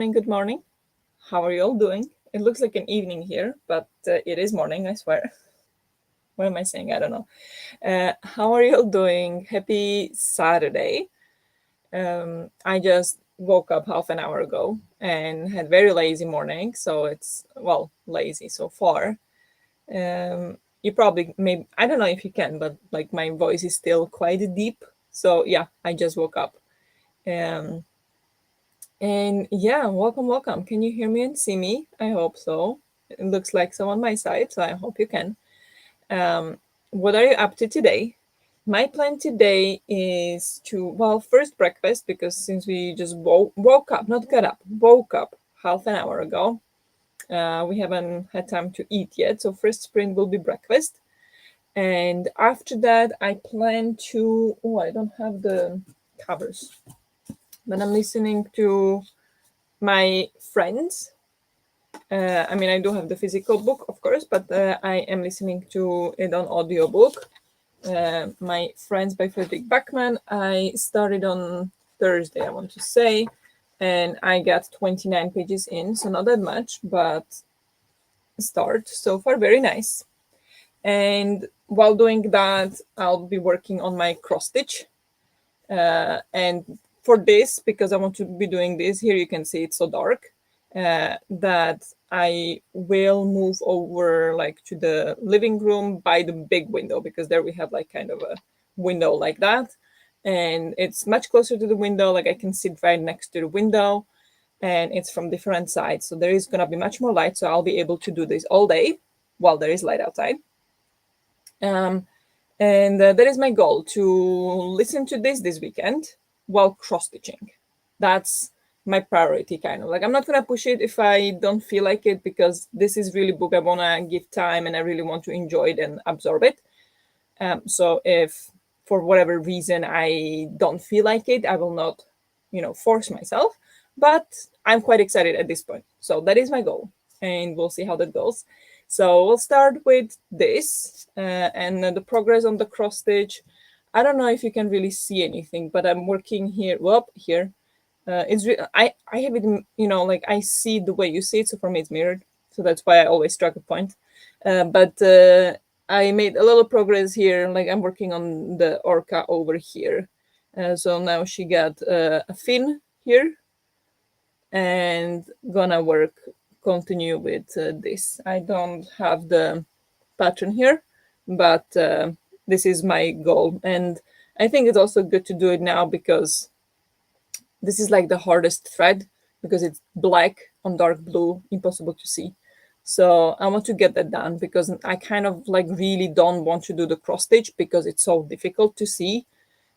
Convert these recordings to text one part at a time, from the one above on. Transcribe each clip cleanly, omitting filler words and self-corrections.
Good morning. How are you all doing? It looks like an evening here, but it is morning, I swear. What am I saying? I don't know. How are you all doing? Happy Saturday. I just woke up half an hour ago and had very lazy morning, so it's, well, lazy so far. You probably, maybe, I don't know if you can, but like my voice is still quite deep. So yeah, I just woke up. Um, And yeah, welcome, welcome. Can you hear me and see me? I hope so. It looks like some on my side, so I hope you can. Um, what are you up to today? My plan today is to, well, first breakfast, because since we just woke up, not got up, woke up half an hour ago, we haven't had time to eat yet. So first sprint will be breakfast. And after that, I plan to, oh, I don't have the covers, but I'm listening to my friends. I mean, I do have the physical book, of course, but I am listening to it on audiobook. My Friends by Frederick Backman. I started on Thursday, I want to say, and I got 29 pages in, so not that much, but start so far very nice. And while doing that, I'll be working on my cross stitch. And for this, because I want to be doing this, here you can see it's so dark, that I will move over like to the living room by the big window, because there we have like kind of a window like that. And it's much closer to the window, like I can sit right next to the window, and it's from different sides. So there is going to be much more light. So I'll be able to do this all day while there is light outside. And that is my goal, to listen to this weekend while cross stitching. That's my priority, kind of. Like, I'm not gonna push it if I don't feel like it, because this is really book I wanna give time and I really want to enjoy it and absorb it. So if for whatever reason I don't feel like it, I will not, force myself. But I'm quite excited at this point. So that is my goal, and we'll see how that goes. So we'll start with this and the progress on the cross stitch. I don't know if you can really see anything, but I'm working here. Well, here, I have it. Like I see the way you see it. So for me, it's mirrored. So that's why I always strike a point. But I made a little progress here. Like I'm working on the orca over here. So now she got a fin here, and gonna continue with this. I don't have the pattern here, but this is my goal. And I think it's also good to do it now, because this is like the hardest thread, because it's black on dark blue, impossible to see. So I want to get that done, because I kind of like really don't want to do the cross stitch because it's so difficult to see.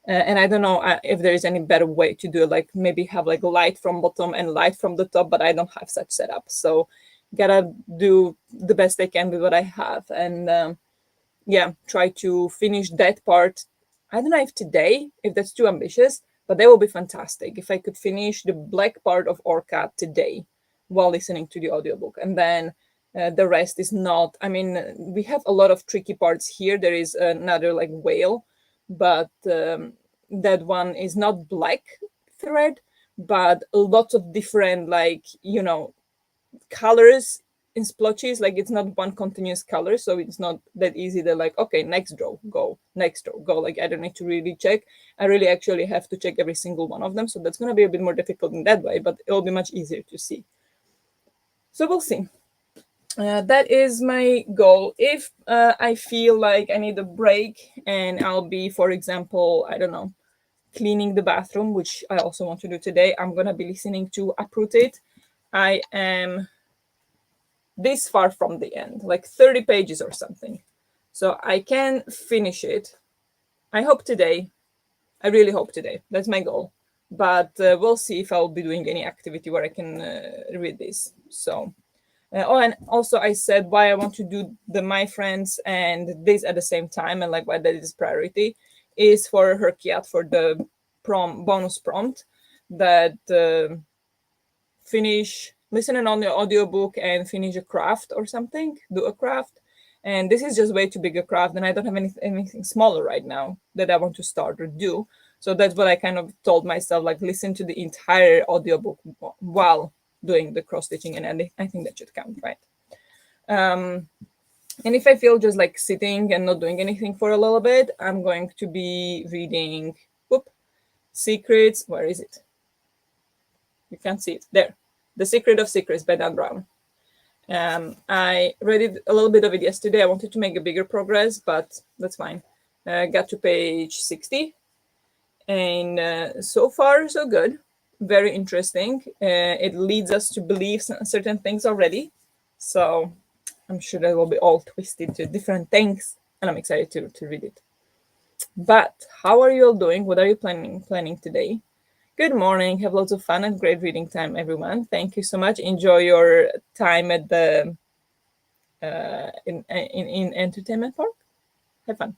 And I don't know if there is any better way to do it, like maybe have like light from bottom and light from the top, but I don't have such setup. So gotta do the best I can with what I have. And try to finish that part. I don't know if today, if that's too ambitious, but that will be fantastic if I could finish the black part of Orca today while listening to the audiobook. And then the rest is not, I mean, we have a lot of tricky parts here. There is another like whale, but that one is not black thread, but lots of different, like, colors in splotches. Like it's not one continuous color, so it's not that easy. They're like, okay, next row go, next row go. Like I don't need to really check. I really actually have to check every single one of them, so that's going to be a bit more difficult in that way, but it'll be much easier to see. So we'll see. That is my goal. If I feel like I need a break and I'll be, for example, I don't know, cleaning the bathroom, which I also want to do today, I'm going to be listening to Uprooted. I am this far from the end, like 30 pages or something. So I can finish it. I hope today. I really hope today. That's my goal. But we'll see if I'll be doing any activity where I can read this. So, and also I said why I want to do the My Friends and this at the same time, and like why that is priority, is for her Kiat, for the bonus prompt that finish listening on the audiobook and finish a craft or something, do a craft. And this is just way too big a craft, and I don't have anything smaller right now that I want to start or do. So that's what I kind of told myself, like listen to the entire audiobook while doing the cross stitching, and I think that should count, right? And if I feel just like sitting and not doing anything for a little bit, I'm going to be reading Secrets. Where is it? You can't see it. There. The Secret of Secrets by Dan Brown. I read it, a little bit of it yesterday. I wanted to make a bigger progress, but that's fine. Got to page 60. And so far, so good. Very interesting. It leads us to believe certain things already. So I'm sure they will be all twisted to different things. And I'm excited to read it. But how are you all doing? What are you planning today? Good morning. Have lots of fun and great reading time, everyone. Thank you so much. Enjoy your time at the in entertainment park. Have fun.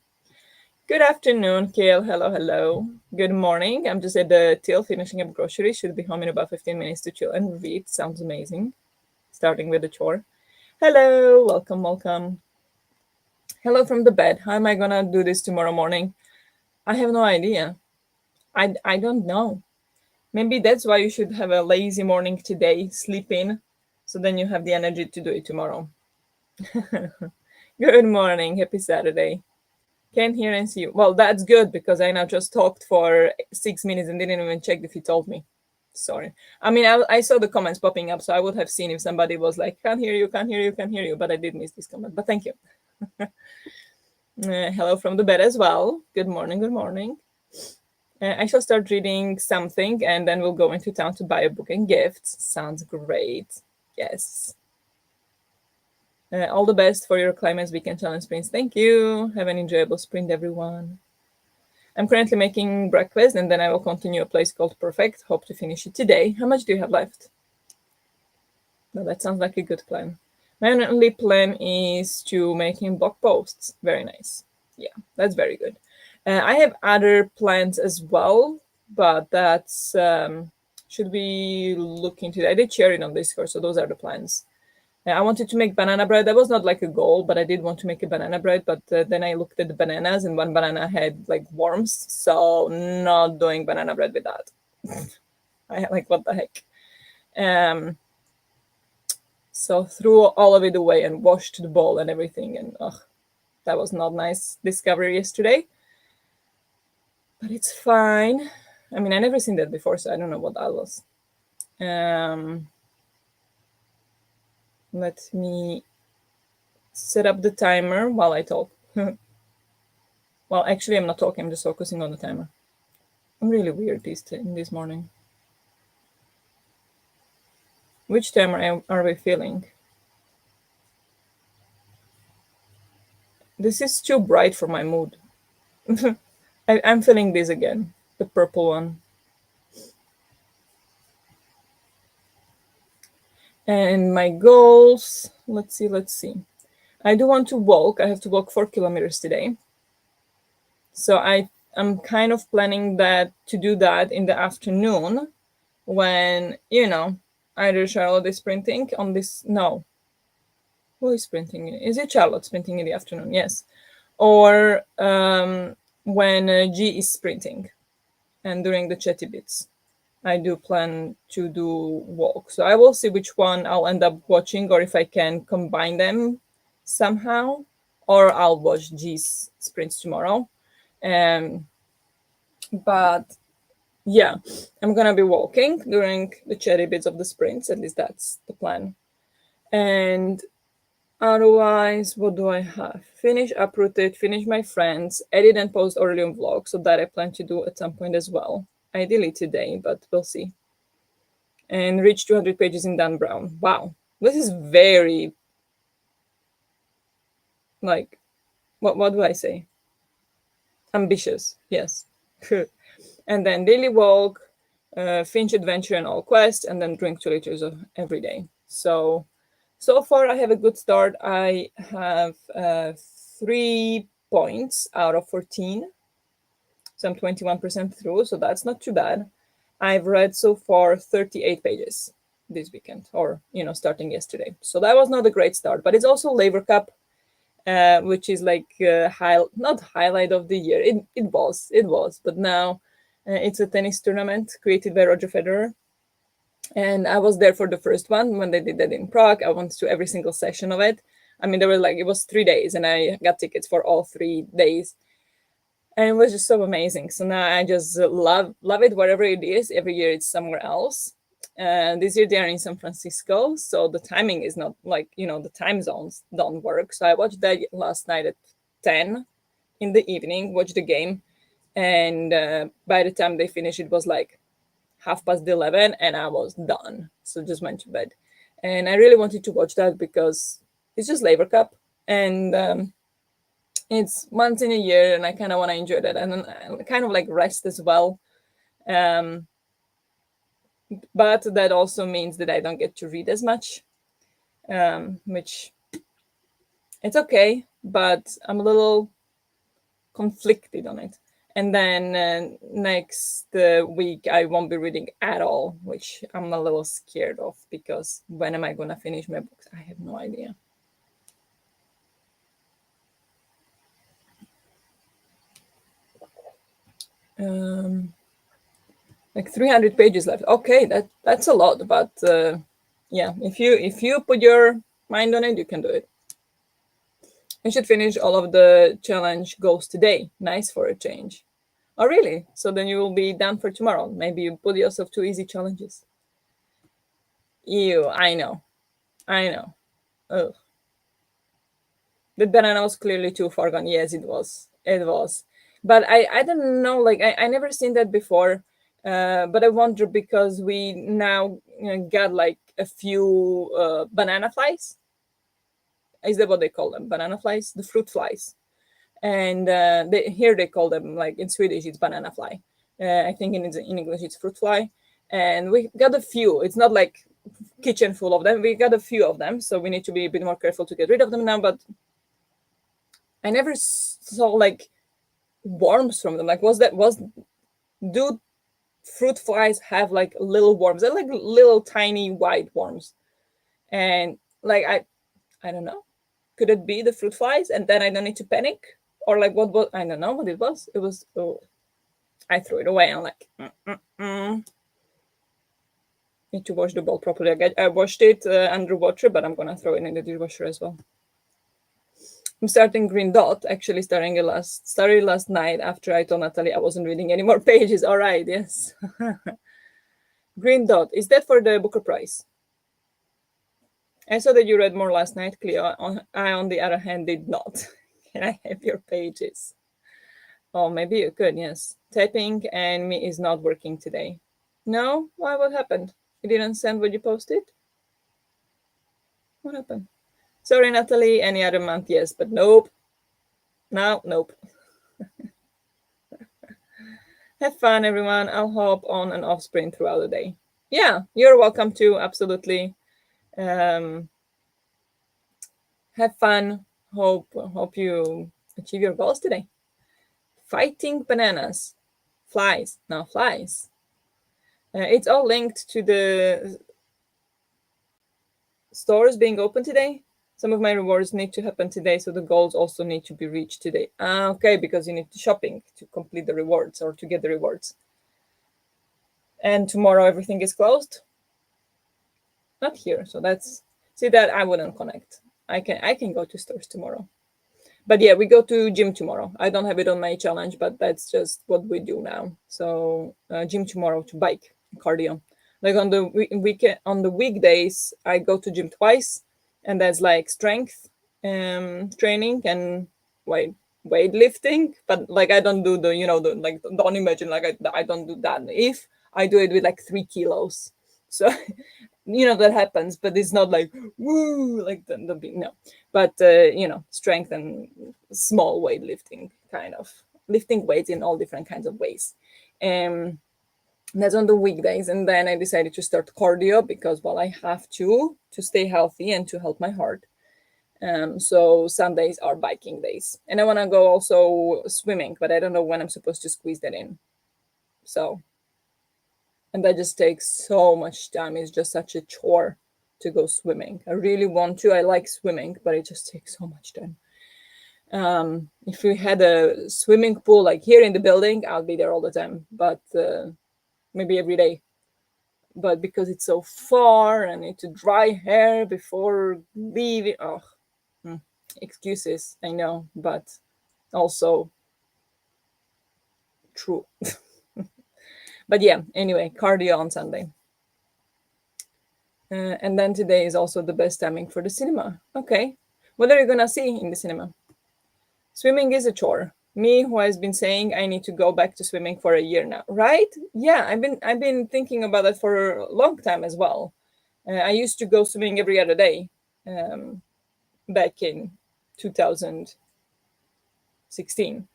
Good afternoon, Kale. Hello. Good morning. I'm just at the till finishing up groceries. Should be home in about 15 minutes to chill and read. Sounds amazing. Starting with the chore. Hello. Welcome. Hello from the bed. How am I gonna do this tomorrow morning? I have no idea. I don't know. Maybe that's why you should have a lazy morning today, sleep in, so then you have the energy to do it tomorrow. Good morning, happy Saturday. Can't hear and see you. Well, that's good because I now just talked for 6 minutes and didn't even check if you told me. Sorry. I mean, I saw the comments popping up, so I would have seen if somebody was like, can't hear you, but I did miss this comment. But thank you. Hello from the bed as well. Good morning. I shall start reading something and then we'll go into town to buy a book and gifts. Sounds great. Yes. All the best for your CliMates Weekend Challenge sprints. Thank you. Have an enjoyable sprint, everyone. I'm currently making breakfast and then I will continue a place called Perfect. Hope to finish it today. How much do you have left? No, that sounds like a good plan. My only plan is to making blog posts. Very nice. Yeah, that's very good. I have other plans as well, but that's should we look into that? I did share it on Discord, so those are the plans. I wanted to make banana bread. That was not like a goal, but I did want to make a banana bread. But then I looked at the bananas, and one banana had like worms, so not doing banana bread with that. I like, what the heck? So threw all of it away and washed the bowl and everything, and that was not nice discovery yesterday. But it's fine. I mean, I never seen that before, so I don't know what that was. Let me set up the timer while I talk. Well, actually, I'm not talking. I'm just focusing on the timer. I'm really weird this morning. Which timer are we feeling? This is too bright for my mood. I'm feeling this again, the purple one. And my goals, let's see. I do want to walk. I have to walk 4 kilometers today. So I'm kind of planning to do that in the afternoon when, either Charlotte is sprinting on this. No. Who is sprinting? Is it Charlotte sprinting in the afternoon? Yes. Or when G is sprinting and during the chatty bits. I do plan to do walk. So I will see which one I'll end up watching, or if I can combine them somehow, or I'll watch G's sprints tomorrow. But yeah, I'm gonna be walking during the cherry bits of the sprints. At least that's the plan. And otherwise, what do I have? Finish Uprooted, finish my friends, edit and post early on vlog. So that I plan to do at some point as well. Ideally today, but we'll see. And reach 200 pages in Dan Brown. Wow, this is very, like, what do I say? Ambitious, yes. And then daily walk, Finch Adventure and all quests, and then drink 2 liters of every day. So far I have a good start. I have 3 points out of 14. So I'm 21% through, so that's not too bad. I've read so far 38 pages this weekend, or, starting yesterday. So that was not a great start, but it's also Labour Cup, which is like not highlight of the year. It was, but now it's a tennis tournament created by Roger Federer. And I was there for the first one when they did that in Prague. I went to every single session of it. I mean, there were like, it was 3 days and I got tickets for all 3 days. And it was just so amazing. So now I just love it wherever it is. Every year it's somewhere else. This year they are in San Francisco, so the timing is not like, the time zones don't work. So I watched that last night at 10 in the evening, watched the game, and by the time they finished, it was like 11:30, and I was done. So just went to bed. And I really wanted to watch that because it's just Labour Cup, and it's once in a year, and I kind of want to enjoy that, and then kind of like rest as well. Um, but that also means that I don't get to read as much, which it's okay, but I'm a little conflicted on it. And then next week, I won't be reading at all, which I'm a little scared of, because when am I going to finish my books? I have no idea. Like 300 pages left. Okay, that's a lot, but yeah, if you put your mind on it, you can do it. I should finish all of the challenge goals today. Nice for a change. Oh, really? So then you will be done for tomorrow. Maybe you put yourself 2 easy challenges. Ew, I know. I know. Ugh. The banana was clearly too far gone. Yes, it was. It was. But I don't know, like, I never seen that before. But I wonder, because we now got like a few banana flies. Is that what they call them? Banana flies? The fruit flies. And here they call them, like in Swedish, it's banana fly. I think in English it's fruit fly. And we got a few. It's not like kitchen full of them. We got a few of them, so we need to be a bit more careful to get rid of them now. But I never saw like worms from them. Like, do fruit flies have like little worms? They're like little tiny white worms, and like I don't know. Could it be the fruit flies? And then I don't need to panic, or like what was? I don't know what it was. It was. Oh, I threw it away. I'm like, need to wash the bowl properly. I washed it under water, but I'm gonna throw it in the dishwasher as well. I'm starting Green Dot. Actually, started last night after I told Natalie I wasn't reading any more pages. All right, yes. Green Dot, is that for the Booker Prize? I saw that you read more last night, Cleo. I, on the other hand, did not. Can I have your pages? Oh, maybe you could, yes. Typing and me is not working today. No? Why? What happened? You didn't send what you posted? What happened? Sorry, Natalie. Any other month, yes, but nope. No, nope. Have fun, everyone. I'll hop on and off sprint throughout the day. Yeah, you're welcome to. Absolutely. Have fun. Hope you achieve your goals today. Fighting bananas. Flies. No, flies. It's all linked to the stores being open today. Some of my rewards need to happen today, so the goals also need to be reached today. Okay, because you need to shopping to complete the rewards or to get the rewards. And tomorrow everything is closed. Not here, so that's, see, that I wouldn't connect. I can go to stores tomorrow. But yeah, we go to gym tomorrow. I don't have it on my challenge, but that's just what we do now. So gym tomorrow to bike, cardio. Like on the weekend, on the weekdays, I go to gym twice, and that's like strength training and weightlifting. But like I don't do the, like, don't imagine like I don't do that. If I do it with like 3 kilos, so that happens, but it's not like woo, like the big, no. But strength and small weightlifting, kind of lifting weights in all different kinds of ways. That's on the weekdays. And then I decided to start cardio because, well, I have to stay healthy and to help my heart. So Sundays are biking days, and I want to go also swimming, but I don't know when I'm supposed to squeeze that in. So, and that just takes so much time. It's just such a chore to go swimming. I really want to. I like swimming, but it just takes so much time. If we had a swimming pool like here in the building, I'll be there all the time, but maybe every day. but because it's so far, I need to dry hair before leaving. Oh, hmm, excuses, I know, but also true. But yeah, anyway, cardio on Sunday. And then today is also the best timing for the cinema. Okay. What are you gonna see in the cinema? Swimming is a chore. Me, who has been saying I need to go back to swimming for a year now, right? Yeah, I've been thinking about that for a long time as well. I used to go swimming every other day, um, back in 2016.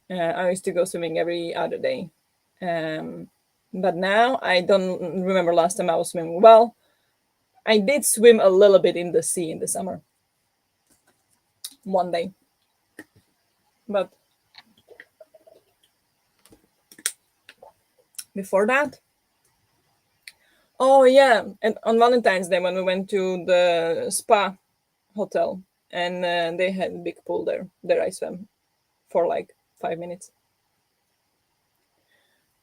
I used to go swimming every other day. Um, but now I don't remember last time I was swimming. Well, I did swim a little bit in the sea in the summer, one day. But before that, oh yeah, and on Valentine's Day when we went to the spa hotel and they had a big pool there I swam for like 5 minutes.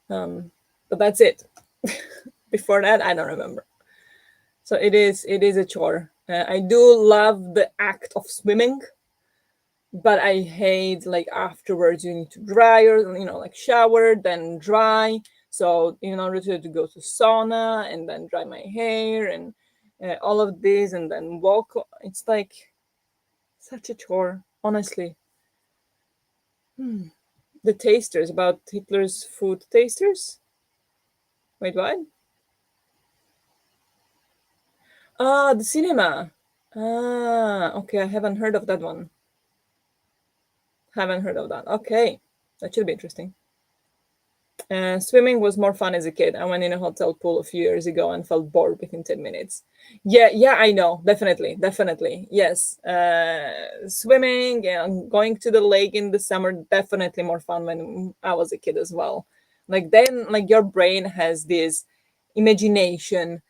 But that's it. Before that, I don't remember. So it is a chore. I do love the act of swimming, but I hate like afterwards you need to dry or like shower then dry. So in order to go to sauna and then dry my hair and all of this and then walk, it's like such a chore, honestly. The tasters, about Hitler's food tasters. Wait, what? Ah, the cinema. Ah, okay, I haven't heard of that one. Haven't heard of that. Okay, that should be interesting. Swimming was more fun as a kid. I went in a hotel pool a few years ago and felt bored within 10 minutes. Yeah, yeah, I know. Definitely, definitely. Yes. Swimming and going to the lake in the summer, definitely more fun when I was a kid as well. Like then, like your brain has this imagination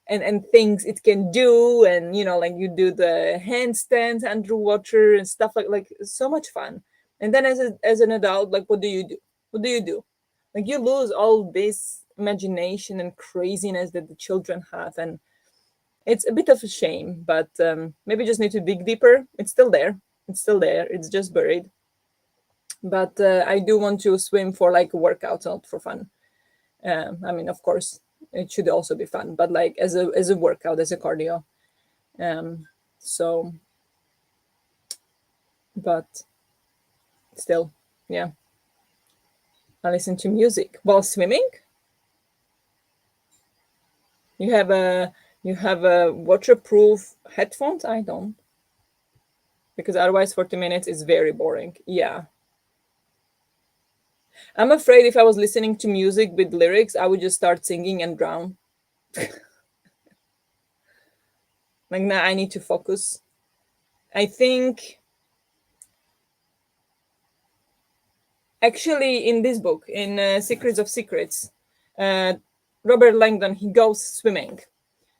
and things it can do, and like you do the handstands underwater and stuff like so much fun. And then as an adult, like what do you do? What do you do? Like you lose all this imagination and craziness that the children have, and it's a bit of a shame, but maybe just need to dig deeper. It's still there. It's still there. It's just buried. But I do want to swim for like a workout, not for fun. I mean, of course it should also be fun, but like as a workout, as a cardio. um so but still, yeah, I listen to music while swimming. You have a waterproof headphones? I don't, because otherwise 40 minutes is very boring. Yeah. I'm afraid if I was listening to music with lyrics, I would just start singing and drown. Like now I need to focus. I think actually in this book, in Secrets of Secrets, uh, Robert Langdon, he goes swimming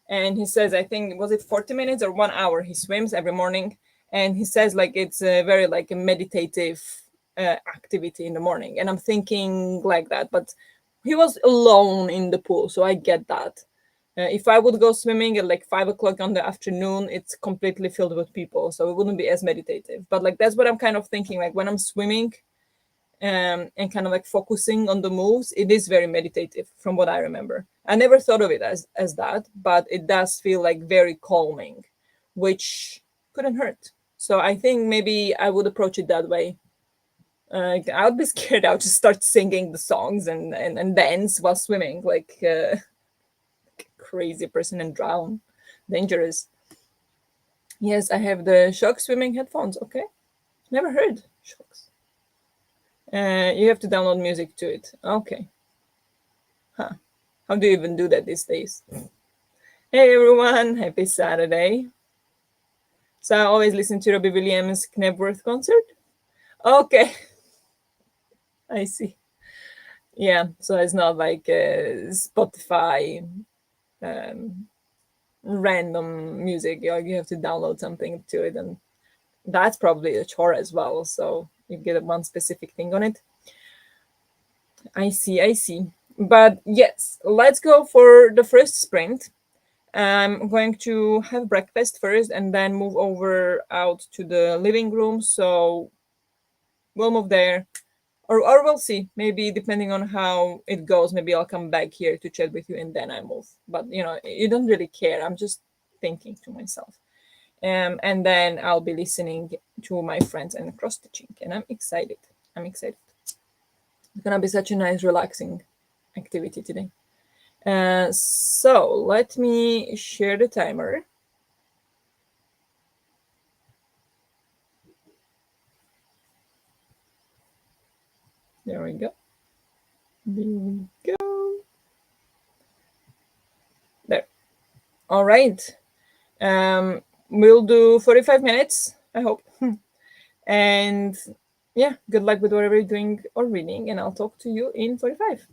and he says, I think, was it 40 minutes or 1 hour he swims every morning, and he says like it's a very like a meditative activity in the morning, and I'm thinking like that, but he was alone in the pool, so I get that. If I would go swimming at like 5 o'clock on the afternoon, it's completely filled with people, so it wouldn't be as meditative. But like that's what I'm kind of thinking, like when I'm swimming and kind of like focusing on the moves, it is very meditative from what I remember. I never thought of it as that, but it does feel like very calming, which couldn't hurt. So I think maybe I would approach it that way. I would be scared. I would just start singing the songs and dance while swimming like a crazy person and drown. Dangerous. Yes, I have the shock swimming headphones. Okay, never heard shocks. You have to download music to it. Okay. Huh. How do you even do that these days? Hey everyone, happy Saturday. So I always listen to Robbie Williams' Knebworth concert. Okay, I see. Yeah, so it's not like Spotify random music. You have to download something to it, and that's probably a chore as well. So you get one specific thing on it. I see, I see. But yes, let's go for the first sprint. I'm going to have breakfast first and then move over out to the living room. So we'll move there, or we'll see. Maybe depending on how it goes, maybe I'll come back here to chat with you and then I move. But you don't really care. I'm just thinking to myself. And then I'll be listening to my friends and cross stitching, and I'm excited. I'm excited. It's gonna be such a nice, relaxing activity today. So let me share the timer. There we go. There we go. There. All right. We'll do 45 minutes, I hope. And yeah, good luck with whatever you're doing or reading, and I'll talk to you in 45.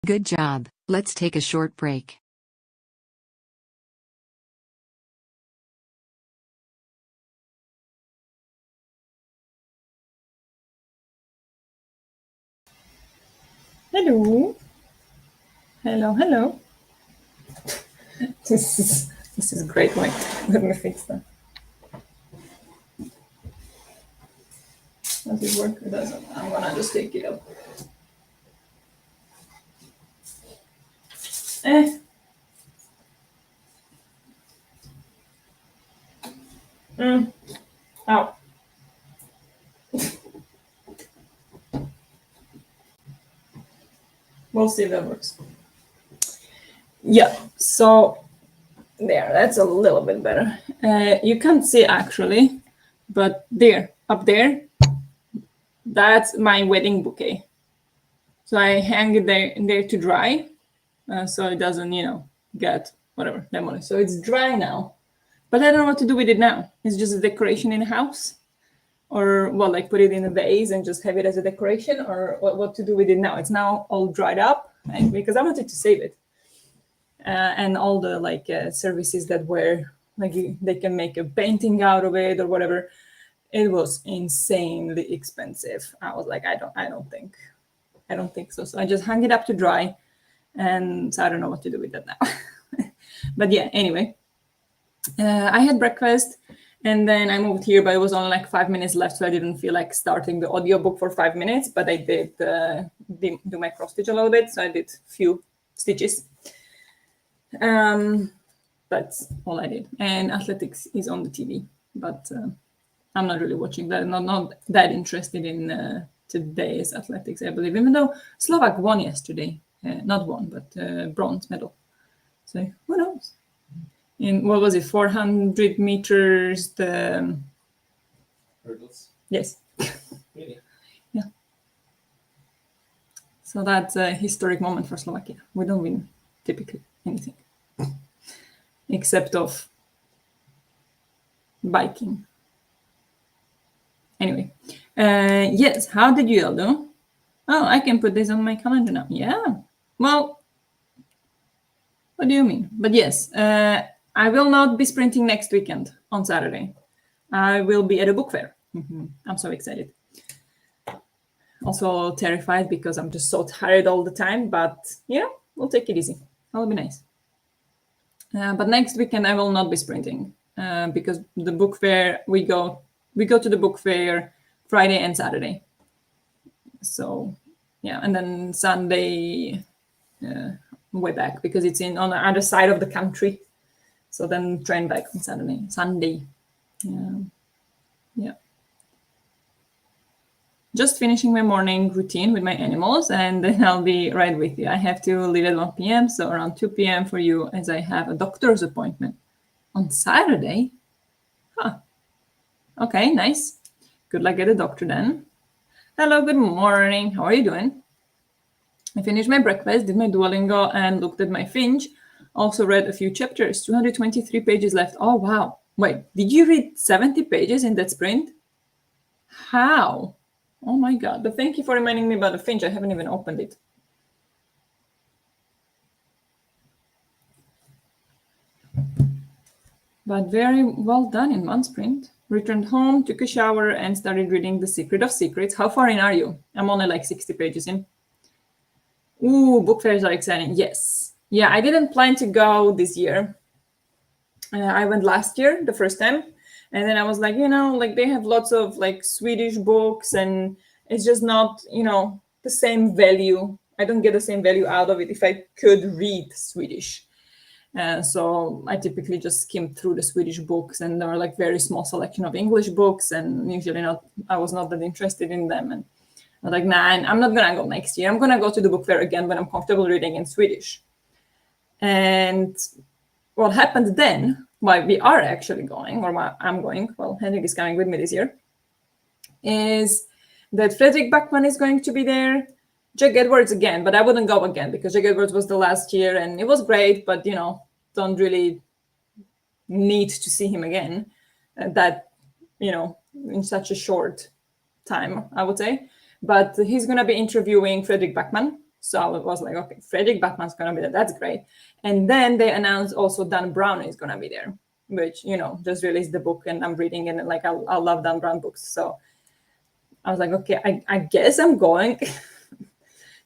Good job. Let's take a short break. Hello. Hello. This is great. Wait, let me fix that. Does it work? It doesn't. I'm gonna just take it up. Ow. We'll see if that works. Yeah, so there, that's a little bit better. You can't see actually, but there, up there, that's my wedding bouquet. So I hang it there to dry, so it doesn't, get whatever lemon. So it's dry now, but I don't know what to do with it now. It's just a decoration in the house, or like put it in a vase and just have it as a decoration, or what to do with it now. It's now all dried up, and because I wanted to save it, and all the services that were they can make a painting out of it or whatever. It was insanely expensive. I was like, I don't think so. So I just hung it up to dry, and so I don't know what to do with that now. But yeah, anyway, I had breakfast, and then I moved here, but it was only like 5 minutes left, so I didn't feel like starting the audiobook for 5 minutes, but I did do my cross stitch a little bit, so I did a few stitches. That's all I did. And athletics is on the TV, but I'm not really watching that. Not that interested in today's athletics, I believe, even though Slovak won yesterday. Not won, but bronze medal. So who knows? In what was it, 400 meters? The hurdles. Yes. Really? Yeah. So that's a historic moment for Slovakia. We don't win typically anything, except of biking. Anyway, yes, how did you all do? Oh, I can put this on my calendar now. Yeah. Well, what do you mean? But yes, I will not be sprinting next weekend on Saturday. I will be at a book fair. I'm so excited. Also terrified because I'm just so tired all the time, but we'll take it easy. That'll be nice. But next weekend I will not be sprinting because the book fair, we go to the book fair Friday and Saturday. So yeah, and then Sunday way back because it's on the other side of the country. So then train back on Sunday. Yeah. Just finishing my morning routine with my animals, and then I'll be right with you. I have to leave at 1 p.m., so around 2 p.m. for you, as I have a doctor's appointment on Saturday. Huh. Okay, nice. Good luck at the doctor then. Hello, good morning. How are you doing? I finished my breakfast, did my Duolingo, and looked at my Finch. Also read a few chapters, 223 pages left. Oh, wow. Wait, did you read 70 pages in that sprint? How? Oh my God. But thank you for reminding me about the Finch. I haven't even opened it. But very well done in one sprint. Returned home, took a shower, and started reading The Secret of Secrets. How far in are you? I'm only like 60 pages in. Ooh, book fairs are exciting. Yes. Yeah, I didn't plan to go this year. I went last year, the first time. And then I was like, they have lots of Swedish books, and it's just not, the same value. I don't get the same value out of it if I could read Swedish. So I typically just skim through the Swedish books, and there are very small selection of English books, and usually I was not that interested in them. And I was like, nah, I'm not gonna go next year. I'm gonna go to the book fair again when I'm comfortable reading in Swedish. And what happened then, why we are actually going, or why I'm going, well, Henrik is coming with me this year, is that Fredrik Backman is going to be there, Jack Edwards again, but I wouldn't go again because Jack Edwards was the last year and it was great, but don't really need to see him again in such a short time, I would say. But he's going to be interviewing Fredrik Backman. So I was like, okay, Frederick Backman's gonna be there. That's great. And then they announced also Dan Brown is gonna be there, which, you know, just released the book and I'm reading it, and like I love Dan Brown books. So I was like, okay, I guess I'm going.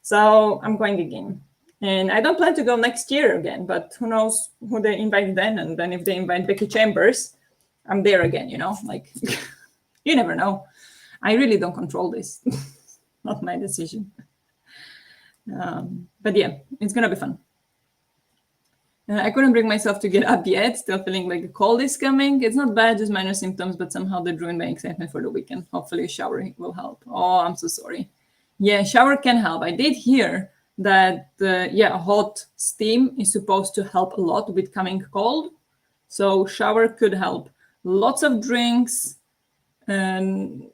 So I'm going again. And I don't plan to go next year again, but who knows who they invite then. And then if they invite Becky Chambers, I'm there again, you know, like you never know. I really don't control this. Not my decision. But yeah, it's going to be fun. I couldn't bring myself to get up yet, still feeling like a cold is coming. It's not bad, just minor symptoms, but somehow they ruined my excitement for the weekend. Hopefully a shower will help. Oh, I'm so sorry. Yeah, shower can help. I did hear that, hot steam is supposed to help a lot with coming cold. So shower could help. Lots of drinks and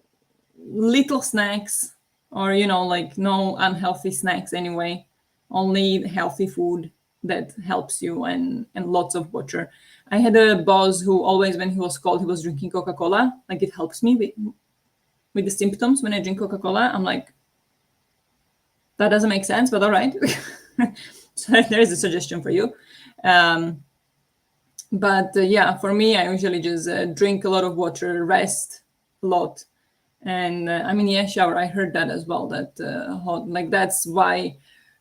little snacks, or, you know, like no unhealthy snacks anyway, only healthy food that helps you, and lots of water. I had a boss who always, when he was cold, he was drinking Coca-Cola. Like, it helps me with the symptoms when I drink Coca-Cola. I'm like, that doesn't make sense, but all right. So there's a suggestion for you. For me, I usually just drink a lot of water, rest a lot. And shower. I heard that as well, that hot, like that's why,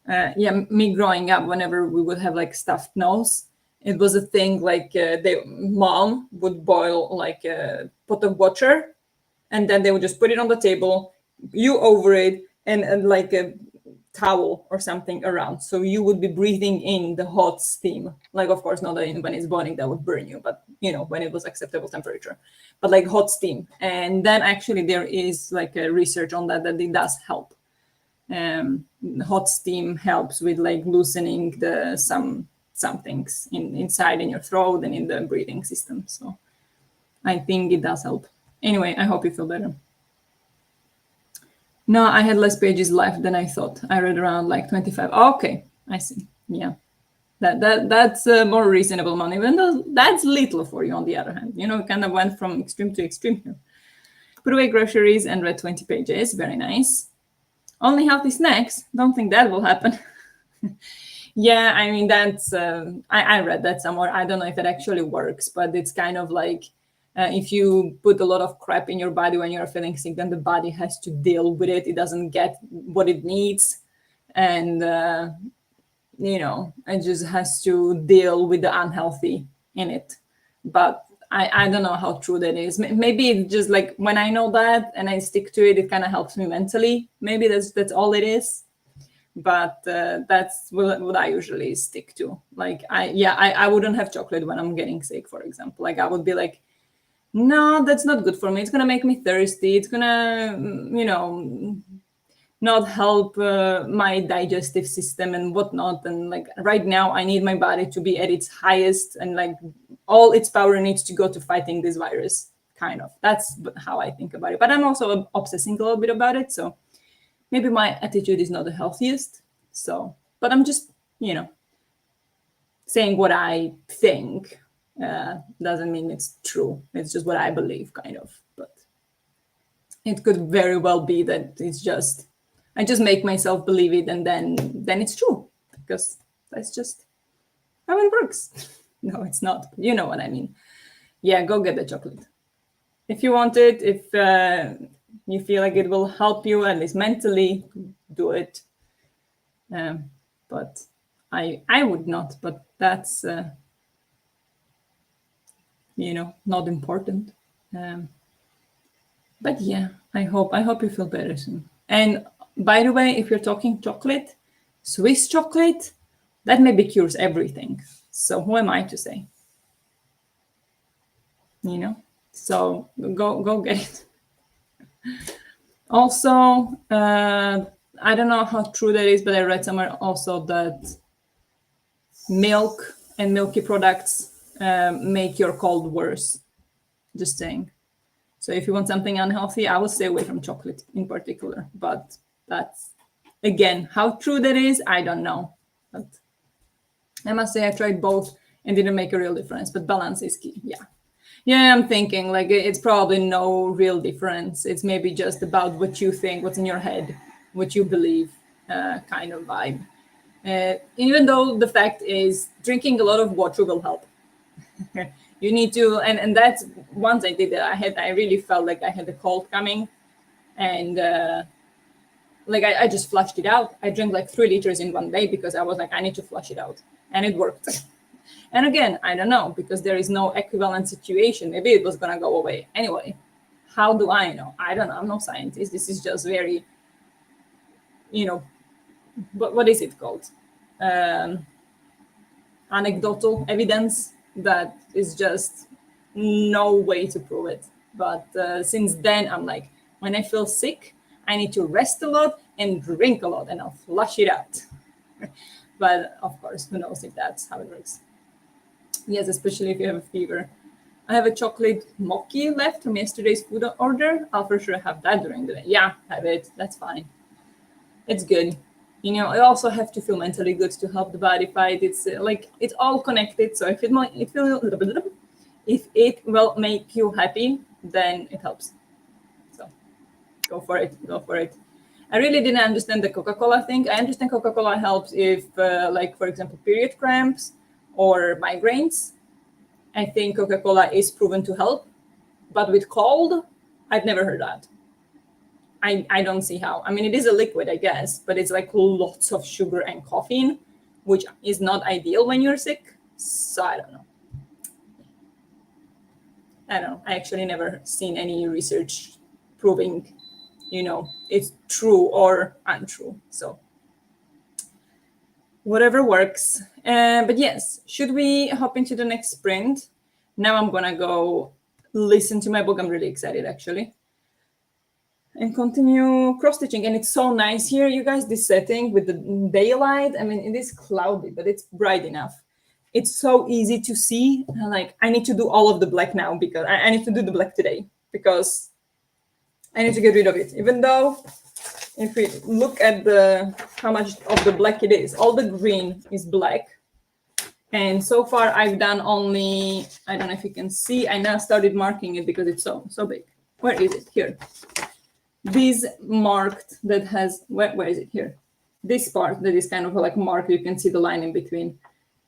me growing up, whenever we would have like stuffed nose, it was a thing, like the mom would boil like a pot of water, and then they would just put it on the table, you over it, and like a towel or something around, so you would be breathing in the hot steam. Like, of course, not when it's boiling, that would burn you, but you know, when it was acceptable temperature, but like hot steam. And then actually there is like a research on that it does help. Hot steam helps with like loosening the some things inside in your throat and in the breathing system. So I think it does help. Anyway, I hope you feel better. No, I had less pages left than I thought. I read around like 25. Oh, okay, I see. Yeah, that's a more reasonable amount, even though that's little for you on the other hand. You know, kind of went from extreme to extreme here. Put away groceries and read 20 pages. Very nice. Only healthy snacks? Don't think that will happen. Yeah, I mean, that's, I read that somewhere. I don't know if it actually works, but it's kind of like, if you put a lot of crap in your body when you're feeling sick, then the body has to deal with it. It doesn't get what it needs. And, it just has to deal with the unhealthy in it. But I don't know how true that is. Maybe it's just like when I know that and I stick to it, it kind of helps me mentally. Maybe that's all it is. But that's what I usually stick to. Like, I wouldn't have chocolate when I'm getting sick, for example. Like, I would be like, no, that's not good for me. It's going to make me thirsty. It's going to, not help my digestive system and whatnot. And like right now, I need my body to be at its highest, and like all its power needs to go to fighting this virus, kind of. That's how I think about it. But I'm also obsessing a little bit about it. So maybe my attitude is not the healthiest. So, but I'm just, saying what I think. Doesn't mean it's true. It's just what I believe, kind of. But it could very well be that it's just, I just make myself believe it, and then it's true, because that's just how it works. No, it's not. You know what I mean. Yeah, go get the chocolate if you want it. If you feel like it will help you, at least mentally, do it. But I would not. But that's not important. But yeah, I hope you feel better soon. And by the way, if you're talking chocolate, Swiss chocolate, that maybe cures everything. So who am I to say? So go get it. Also, I don't know how true that is, but I read somewhere also that milk and milky products make your cold worse. Just saying. So if you want something unhealthy, I would stay away from chocolate in particular. But that's, again, how true that is, I don't know. But I must say I tried both and didn't make a real difference. But balance is key. Yeah, I'm thinking like it's probably no real difference. It's maybe just about what you think, what's in your head, what you believe. kind of vibe. Even though the fact is drinking a lot of water will help. You need to, and that's once I did it, I really felt like I had a cold coming, and like I just flushed it out. I drank like 3 liters in one day because I was like, I need to flush it out, and it worked. And again, I don't know because there is no equivalent situation. Maybe it was gonna go away anyway. How do I know? I don't know. I'm no scientist. This is just very, you know, what is it called? Um, Anecdotal evidence that is just no way to prove it. But since then, I'm like, when I feel sick, I need to rest a lot and drink a lot, and I'll flush it out. But of course, who knows if that's how it works? Yes, especially if you have a fever. I have a chocolate mochi left from yesterday's food order. I'll for sure have that during the day. Yeah, have it. That's fine. It's good. You know, I also have to feel mentally good to help the body fight. It's like it's all connected. So if it will make you happy, then it helps. So go for it. Go for it. I really didn't understand the Coca-Cola thing. I understand Coca-Cola helps if, like, for example, period cramps or migraines. I think Coca-Cola is proven to help, but with cold, I've never heard that. I don't see how. I mean, it is a liquid, I guess, but it's like lots of sugar and caffeine, which is not ideal when you're sick. So I don't know. I don't know. I actually never seen any research proving, it's true or untrue. So whatever works. But yes, should we hop into the next sprint? Now I'm gonna go listen to my book. I'm really excited actually. And continue cross stitching. And it's so nice here, you guys, this setting with the daylight. I mean, it is cloudy, but it's bright enough. It's so easy to see. Like, I need to do all of the black now because I need to do the black today because I need to get rid of it. Even though if we look at how much of the black it is, all the green is black. And so far I've done only, I don't know if you can see, I now started marking it because it's so big. Where is it? Here. This marked that has, where is it? Here. This part that is kind of like marked, you can see the line in between.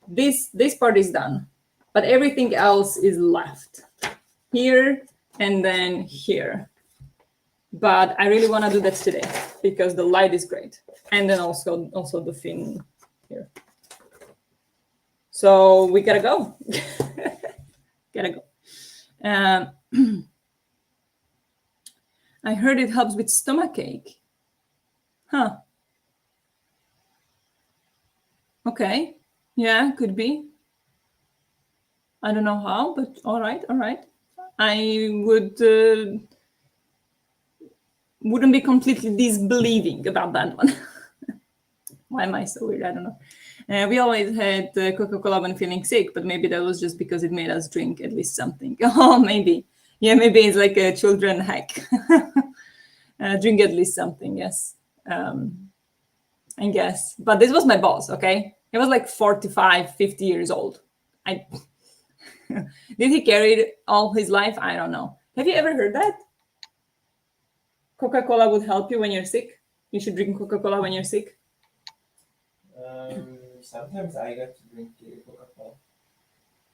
This part is done, but everything else is left. Here and then here. But I really want to do that today because the light is great. And then also the fin here. So we gotta go. Gotta go. I heard it helps with stomachache. Huh. Okay. Yeah, could be. I don't know how, but all right. I wouldn't be completely disbelieving about that one. Why am I so weird? I don't know. We always had Coca-Cola when feeling sick, but maybe that was just because it made us drink at least something. Oh, maybe. Yeah, maybe it's like a children hack. Drink at least something, yes. I guess. But this was my boss, okay? He was like 45, 50 years old. Did he carry it all his life? I don't know. Have you ever heard that? Coca-Cola would help you when you're sick? You should drink Coca-Cola when you're sick? Sometimes I got to drink Coca-Cola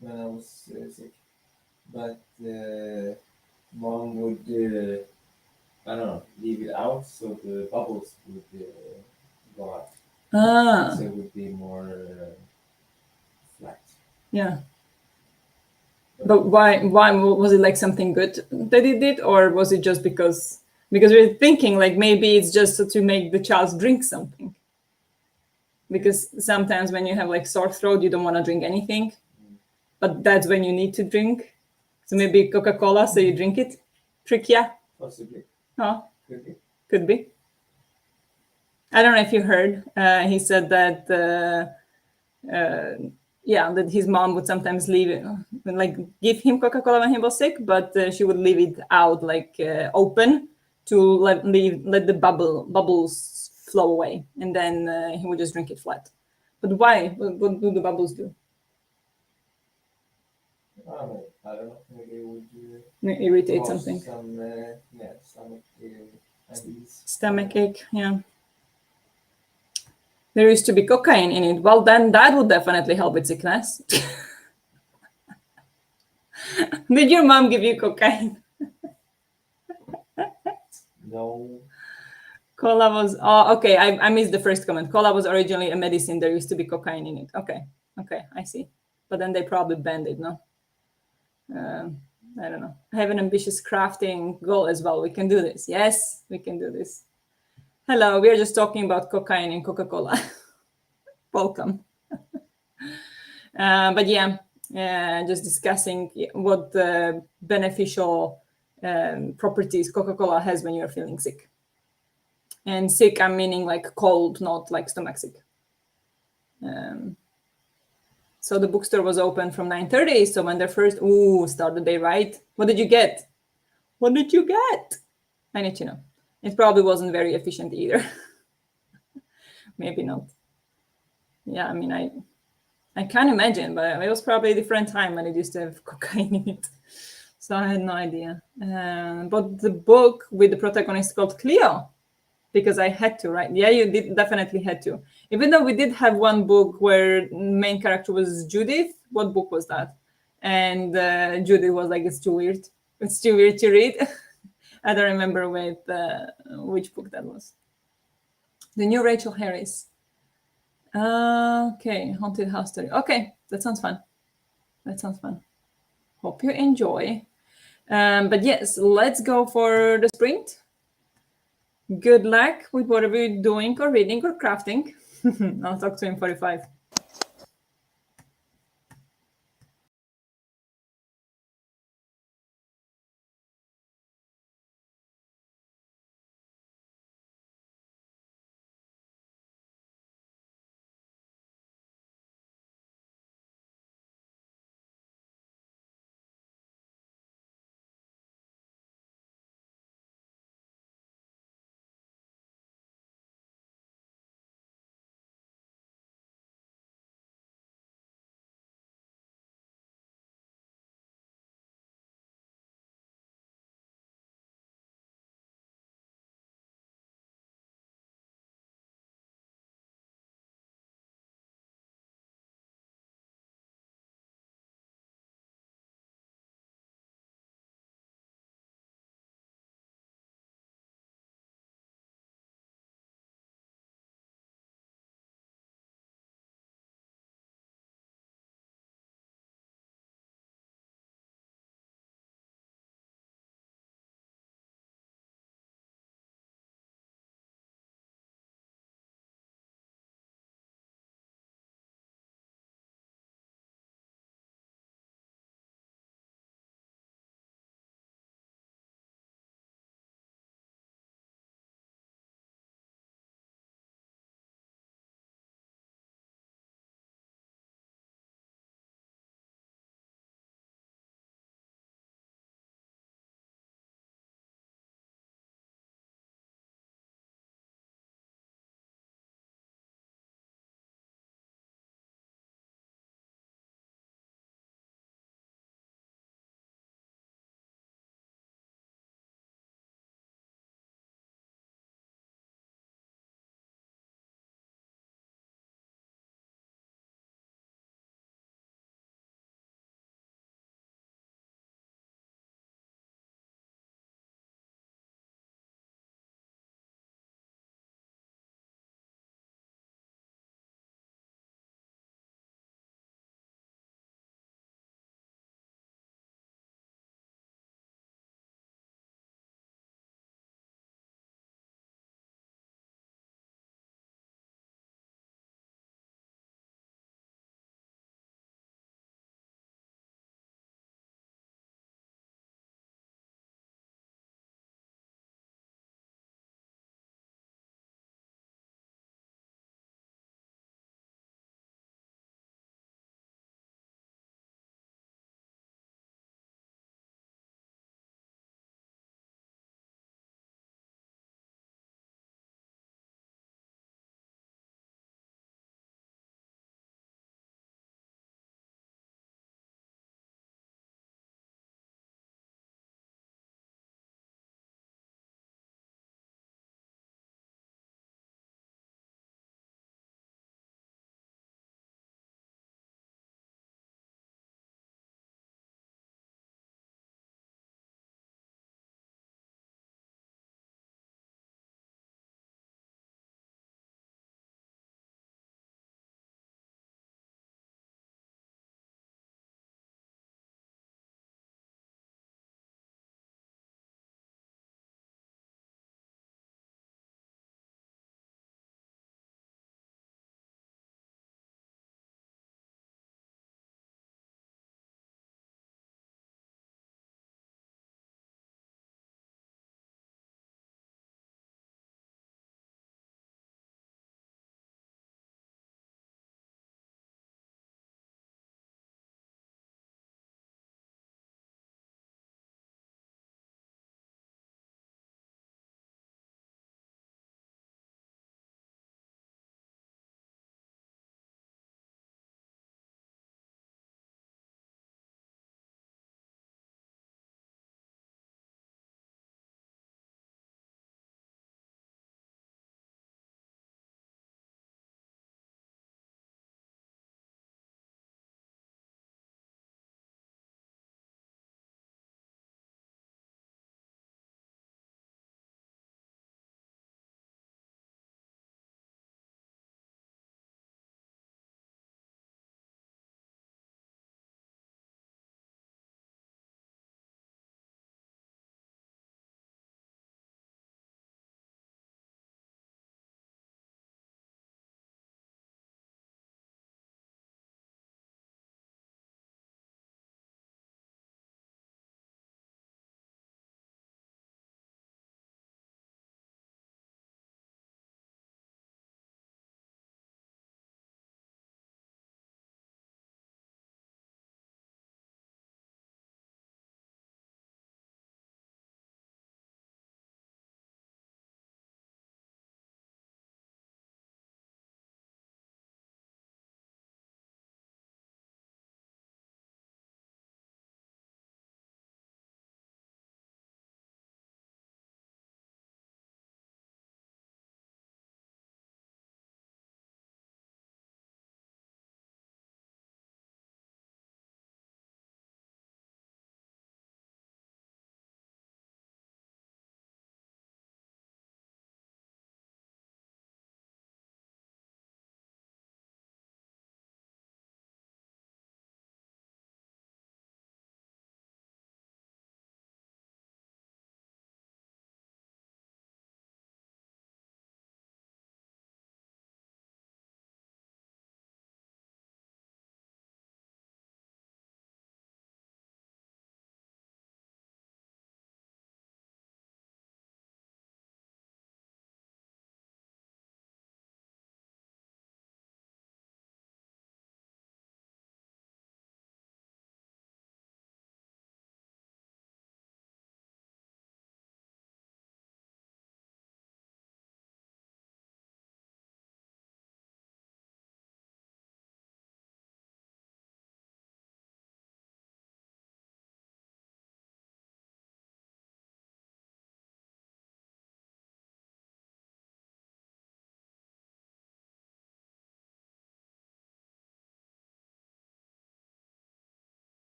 when I was sick, but mom would, I don't know, leave it out so the bubbles would go out. Ah. So it would be more flat. Yeah. But why was it like something good that he did, or was it just because we're thinking like maybe it's just to make the child drink something? Because sometimes when you have like sore throat, you don't want to drink anything, but that's when you need to drink. So maybe Coca-Cola, so you drink it. Trickia? Possibly. Oh, Could be. could be. I don't know if you heard. He said that that his mom would sometimes leave it, like give him Coca-Cola when he was sick, but she would leave it out like open to let the bubbles flow away, and then he would just drink it flat. But why? What do the bubbles do? I don't know. Maybe it would Irritate cause something. some stomach unease. Stomach ache, yeah. there used to be cocaine in it. Well, then that would definitely help with sickness. Did your mom give you cocaine? No. Cola was, oh, okay. I missed the first comment. Cola was originally a medicine. There used to be cocaine in it. Okay, I see. But then they probably banned it, no? I don't know. I have an ambitious crafting goal as well. We can do this. Yes, we can do this. Hello, we are just talking about cocaine and Coca-Cola. Welcome. But yeah, just discussing what beneficial properties Coca-Cola has when you're feeling sick. And sick, I'm meaning like cold, not like stomach sick. So the bookstore was open from 9:30. So when they first start the day right. What did you get? What did you get? I need to know. It probably wasn't very efficient either. Maybe not. Yeah, I mean, I can't imagine, but it was probably a different time when it used to have cocaine in it. So I had no idea. But the book with the protagonist called Cleo, because I had to, right? Yeah, you did definitely had to. Even though we did have one book where main character was Judith. What book was that? And Judith was like, it's too weird. It's too weird to read. I don't remember which book that was. The new Rachel Harris. Okay, haunted house story. Okay, that sounds fun. Hope you enjoy. But yes, let's go for the sprint. Good luck with whatever you're doing or reading or crafting. I'll talk to you in 45.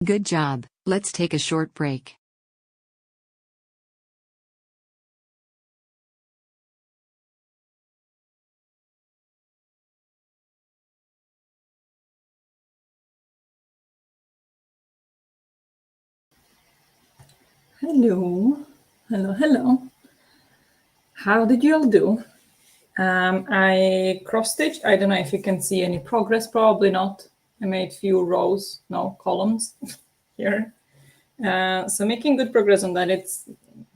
Good job. Let's take a short break. Hello, hello, hello. How did you all do? I cross-stitched. I don't know if you can see any progress, probably not. I made few rows, no columns here. So making good progress on that. It's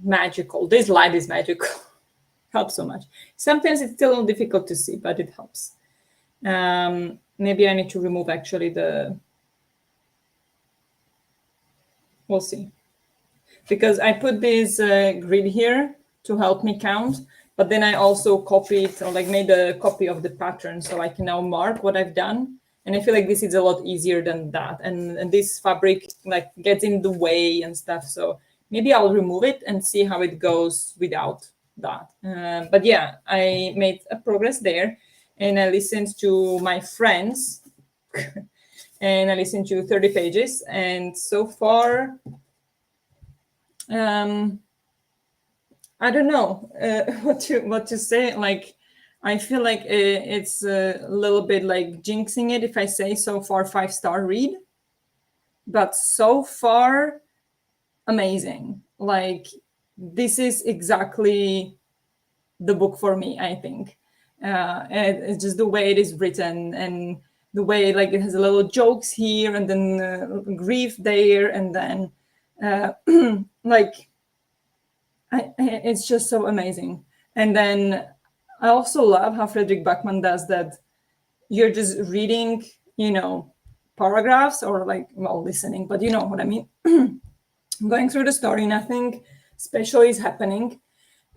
magical. This light is magical. Helps so much. Sometimes it's still difficult to see, but it helps. Maybe I need to remove actually we'll see. Because I put this grid here to help me count, but then I also copied or like made a copy of the pattern so I can now mark what I've done. And I feel like this is a lot easier than that. And this fabric like gets in the way and stuff. So maybe I'll remove it and see how it goes without that. But yeah, I made a progress there, and I listened to my friends and I listened to 30 pages. And so far, I don't know what to say. Like, I feel like it's a little bit like jinxing it if I say so far 5-star read, but so far amazing. Like, this is exactly the book for me, I think. It's just the way it is written and the way like it has a little jokes here and then grief there and then like it's just so amazing. And then I also love how Frederick Backman does that. You're just reading, paragraphs or like, well, listening, but you know what I mean. Going through the story, nothing special is happening.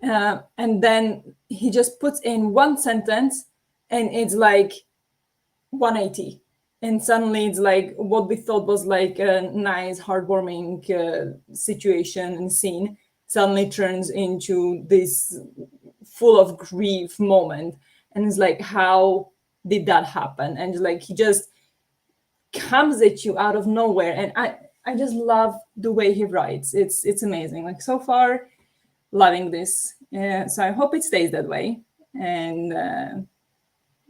And then he just puts in one sentence and it's like 180. And suddenly it's like what we thought was like a nice, heartwarming situation and scene suddenly turns into this full of grief moment. And it's like, how did that happen? And like he just comes at you out of nowhere. And I just love the way he writes. It's amazing. Like so far, loving this. So I hope it stays that way. And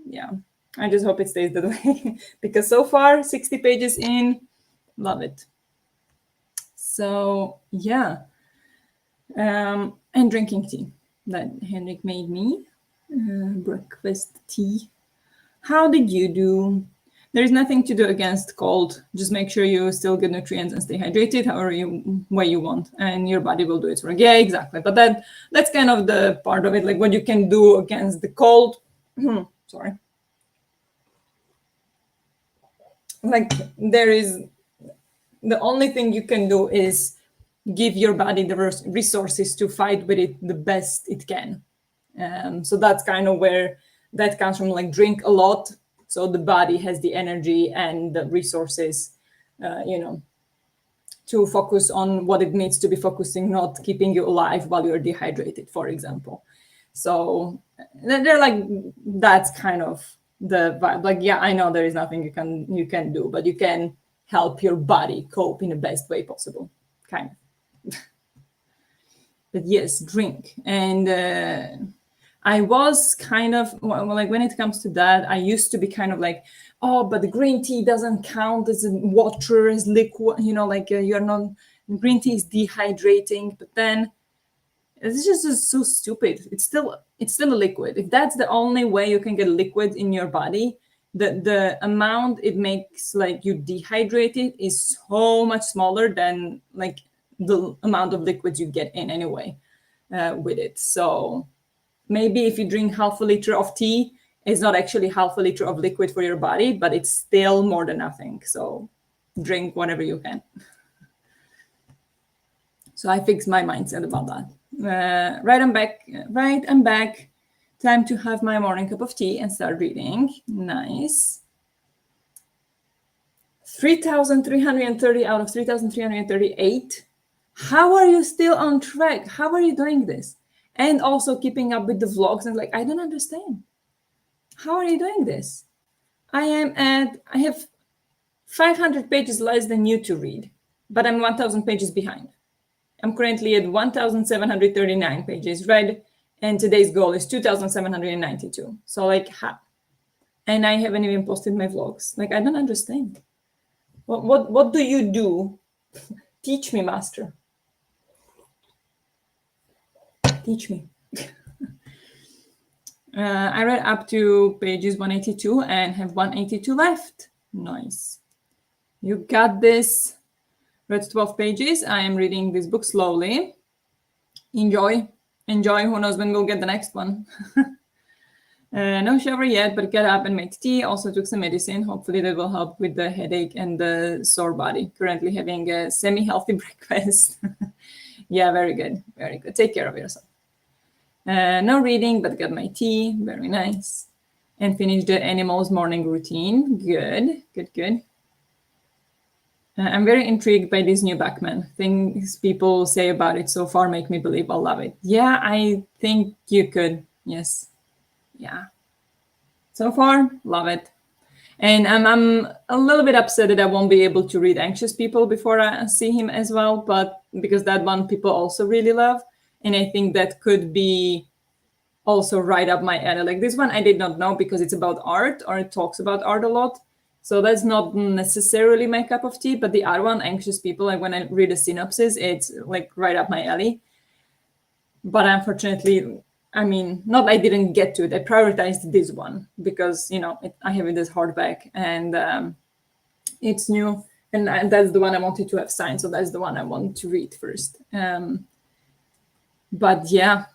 yeah, I just hope it stays that way because so far 60 pages in, love it. So yeah, and drinking tea that Henrik made me, breakfast tea. How did you do? There's nothing to do against cold. Just make sure you still get nutrients and stay hydrated however way you want, and your body will do its work. Yeah, exactly. But that's kind of the part of it, like what you can do against the cold. Sorry. Like there is the only thing you can do is give your body the resources to fight with it the best it can. So that's kind of where that comes from, like drink a lot so the body has the energy and the resources to focus on what it needs to be focusing, not keeping you alive while you're dehydrated, for example. So they're like, that's kind of the vibe. Like, yeah, I know there is nothing you can do, but you can help your body cope in the best way possible, kind of. But yes, drink. And I was kind of, well, like when it comes to that, I used to be kind of like, oh, but the green tea doesn't count as water, as liquid, like you're not, green tea is dehydrating. But then it's just so stupid. It's still a liquid. If that's the only way you can get liquid in your body, the amount it makes like you dehydrated is so much smaller than like the amount of liquids you get in anyway with it. So maybe if you drink half a liter of tea, it's not actually half a liter of liquid for your body, but it's still more than nothing. So drink whatever you can. So I fixed my mindset about that. Right, I'm back. Right, I'm back. Time to have my morning cup of tea and start reading. Nice. 3,330 out of 3,338. How are you still on track? How are you doing this? And also keeping up with the vlogs and like, I don't understand. How are you doing this? I have 500 pages less than you to read, but I'm 1,000 pages behind. I'm currently at 1,739 pages read, and today's goal is 2,792. So like, and I haven't even posted my vlogs. Like, I don't understand. What do you do? Teach me, master. Teach me. I read up to pages 182 and have 182 left. Nice. You got this. Read 12 pages. I am reading this book slowly. Enjoy. Enjoy. Who knows when we'll get the next one. No shower yet, but get up and made tea. Also took some medicine. Hopefully that will help with the headache and the sore body. Currently having a semi-healthy breakfast. Yeah, very good. Very good. Take care of yourself. No reading, but got my tea. Very nice. And finished the animals morning routine. Good, good, good. I'm very intrigued by this new Bachman. Things people say about it so far make me believe I'll love it. Yeah, I think you could. Yes. Yeah. So far, love it. And I'm a little bit upset that I won't be able to read Anxious People before I see him as well, but because that one people also really love. And I think that could be also right up my alley. Like this one I did not know because it's about art, or it talks about art a lot. So that's not necessarily my cup of tea, but the other one, Anxious People, like when I read a synopsis, it's like right up my alley. But unfortunately, I mean, not I didn't get to it. I prioritized this one because, you know, I have it as hardback and it's new. And that's the one I wanted to have signed. So that's the one I want to read first. But yeah,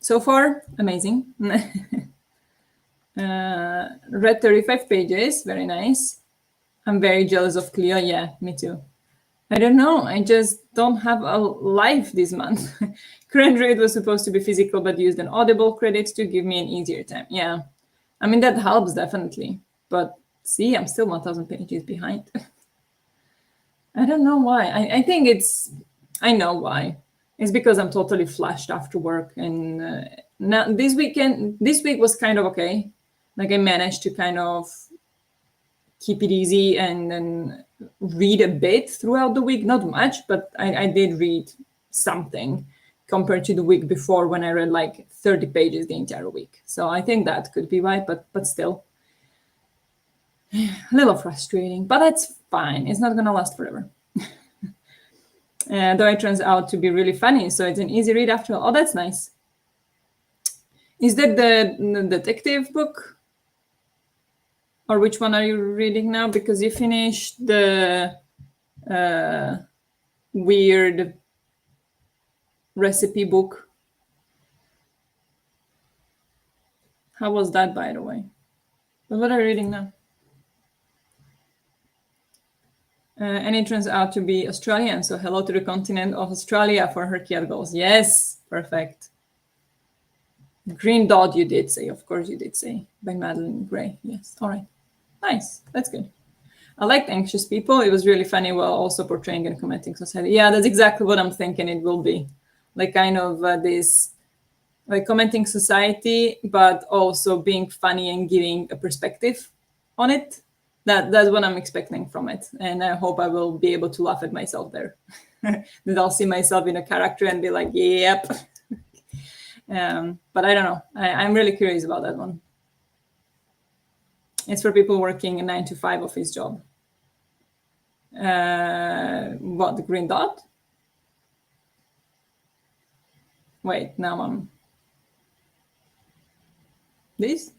so far, amazing. Read 35 pages. Very nice. I'm very jealous of Cleo. Yeah, me too. I don't know. I just don't have a life this month. Current read was supposed to be physical, but used an Audible credit to give me an easier time. Yeah. I mean, that helps definitely. But see, I'm still 1,000 pages behind. I don't know why. I think I know why. It's because I'm totally flashed after work. And now this week was kind of okay. Like I managed to kind of keep it easy and then read a bit throughout the week. Not much, but I did read something compared to the week before when I read like 30 pages the entire week. So I think that could be why, but still a little frustrating, but that's fine. It's not going to last forever. Though it turns out to be really funny, so it's an easy read after all. Oh, that's nice. Is that the detective book? Or which one are you reading now? Because you finished the weird recipe book. How was that, by the way? But what are you reading now? And it turns out to be Australian. So hello to the continent of Australia for her Kiat goals. Yes, perfect. Green Dot, you did say. Of course you did say. By Madeline Gray. Yes, all right. Nice, that's good. I liked Anxious People. It was really funny while also portraying and commenting society. Yeah, that's exactly what I'm thinking it will be. Like kind of this like commenting society, but also being funny and giving a perspective on it. That's what I'm expecting from it. And I hope I will be able to laugh at myself there. That I'll see myself in a character and be like, yep. But I don't know. I'm really curious about that one. It's for people working a 9-to-5 office job. What, the Green Dot? Wait, now I'm... This?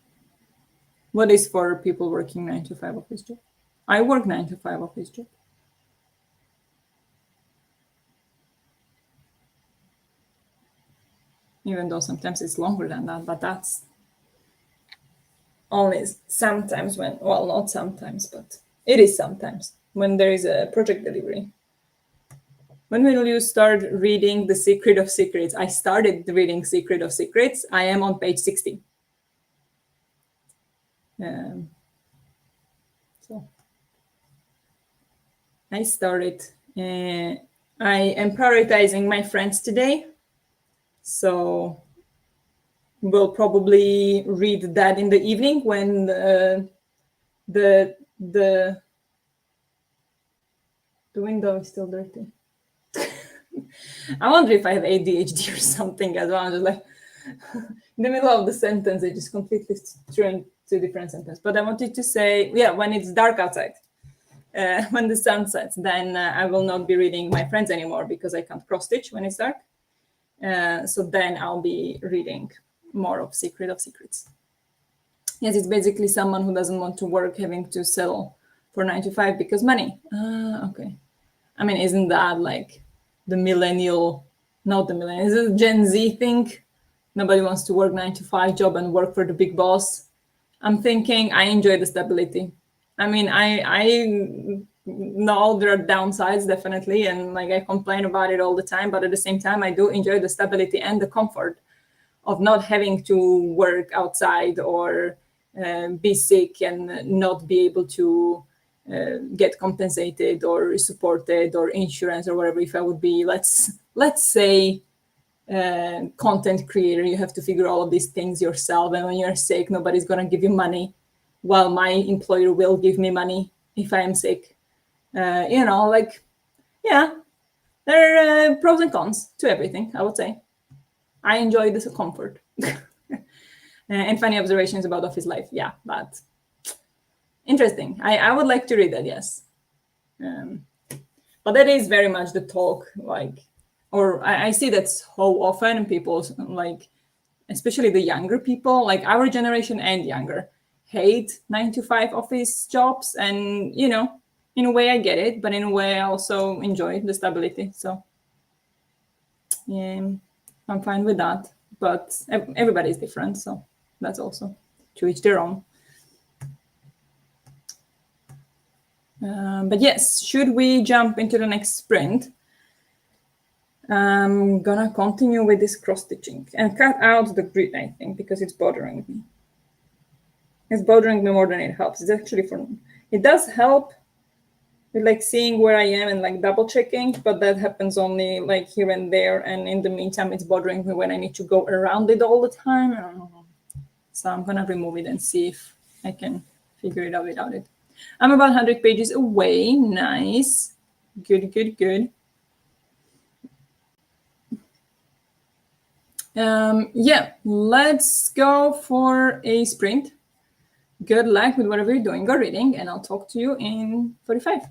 What is for people working 9-to-5 office job? I work 9-to-5 office job. Even though sometimes it's longer than that, but that's only sometimes when, well, not sometimes, but it is sometimes when there is a project delivery. When will you start reading The Secret of Secrets? I started reading Secret of Secrets. I am on page 60. So I started. I am prioritizing my friends today. So we'll probably read that in the evening when the The window is still dirty. I wonder if I have ADHD or something as well. I'm just like in the middle of the sentence, I just completely turned to a different sentence. But I wanted to say, yeah, when it's dark outside, when the sun sets, then I will not be reading my friends anymore because I can't cross stitch when it's dark. So then I'll be reading more of Secret of Secrets. Yes, it's basically someone who doesn't want to work having to sell for 9 to 5 because money. Okay. I mean, isn't that like the millennial, not the millennial, is it a Gen Z thing? Nobody wants to work 9 to 5 job and work for the big boss. I'm thinking I enjoy the stability. I mean, I know there are downsides definitely, and like I complain about it all the time, but at the same time, I do enjoy the stability and the comfort of not having to work outside or be sick and not be able to get compensated or supported or insurance or whatever. If I would be, let's say, content creator, you have to figure all of these things yourself, and when you're sick, nobody's gonna give you money, while my employer will give me money if I am sick. Like, yeah, there are pros and cons to everything, I would say. I enjoy this comfort. And funny observations about office life. Yeah, but interesting. I would like to read that, yes. But that is very much the talk, like, or I see that so often people, like, especially the younger people, like our generation and younger, hate 9 to 5 office jobs. And, in a way I get it, but in a way I also enjoy the stability. So, yeah, I'm fine with that. But everybody's different. So that's also to each their own. But yes, should we jump into the next sprint? I'm gonna continue with this cross stitching and cut out the grid, I think, because it's bothering me. It's bothering me more than it helps. It's actually it does help with like seeing where I am and like double checking, but that happens only like here and there. And in the meantime, it's bothering me when I need to go around it all the time. So I'm gonna remove it and see if I can figure it out without it. I'm about 100 pages away. Nice. Good, good, good. Yeah, let's go for a sprint. Good luck with whatever you're doing or reading, and I'll talk to you in 45.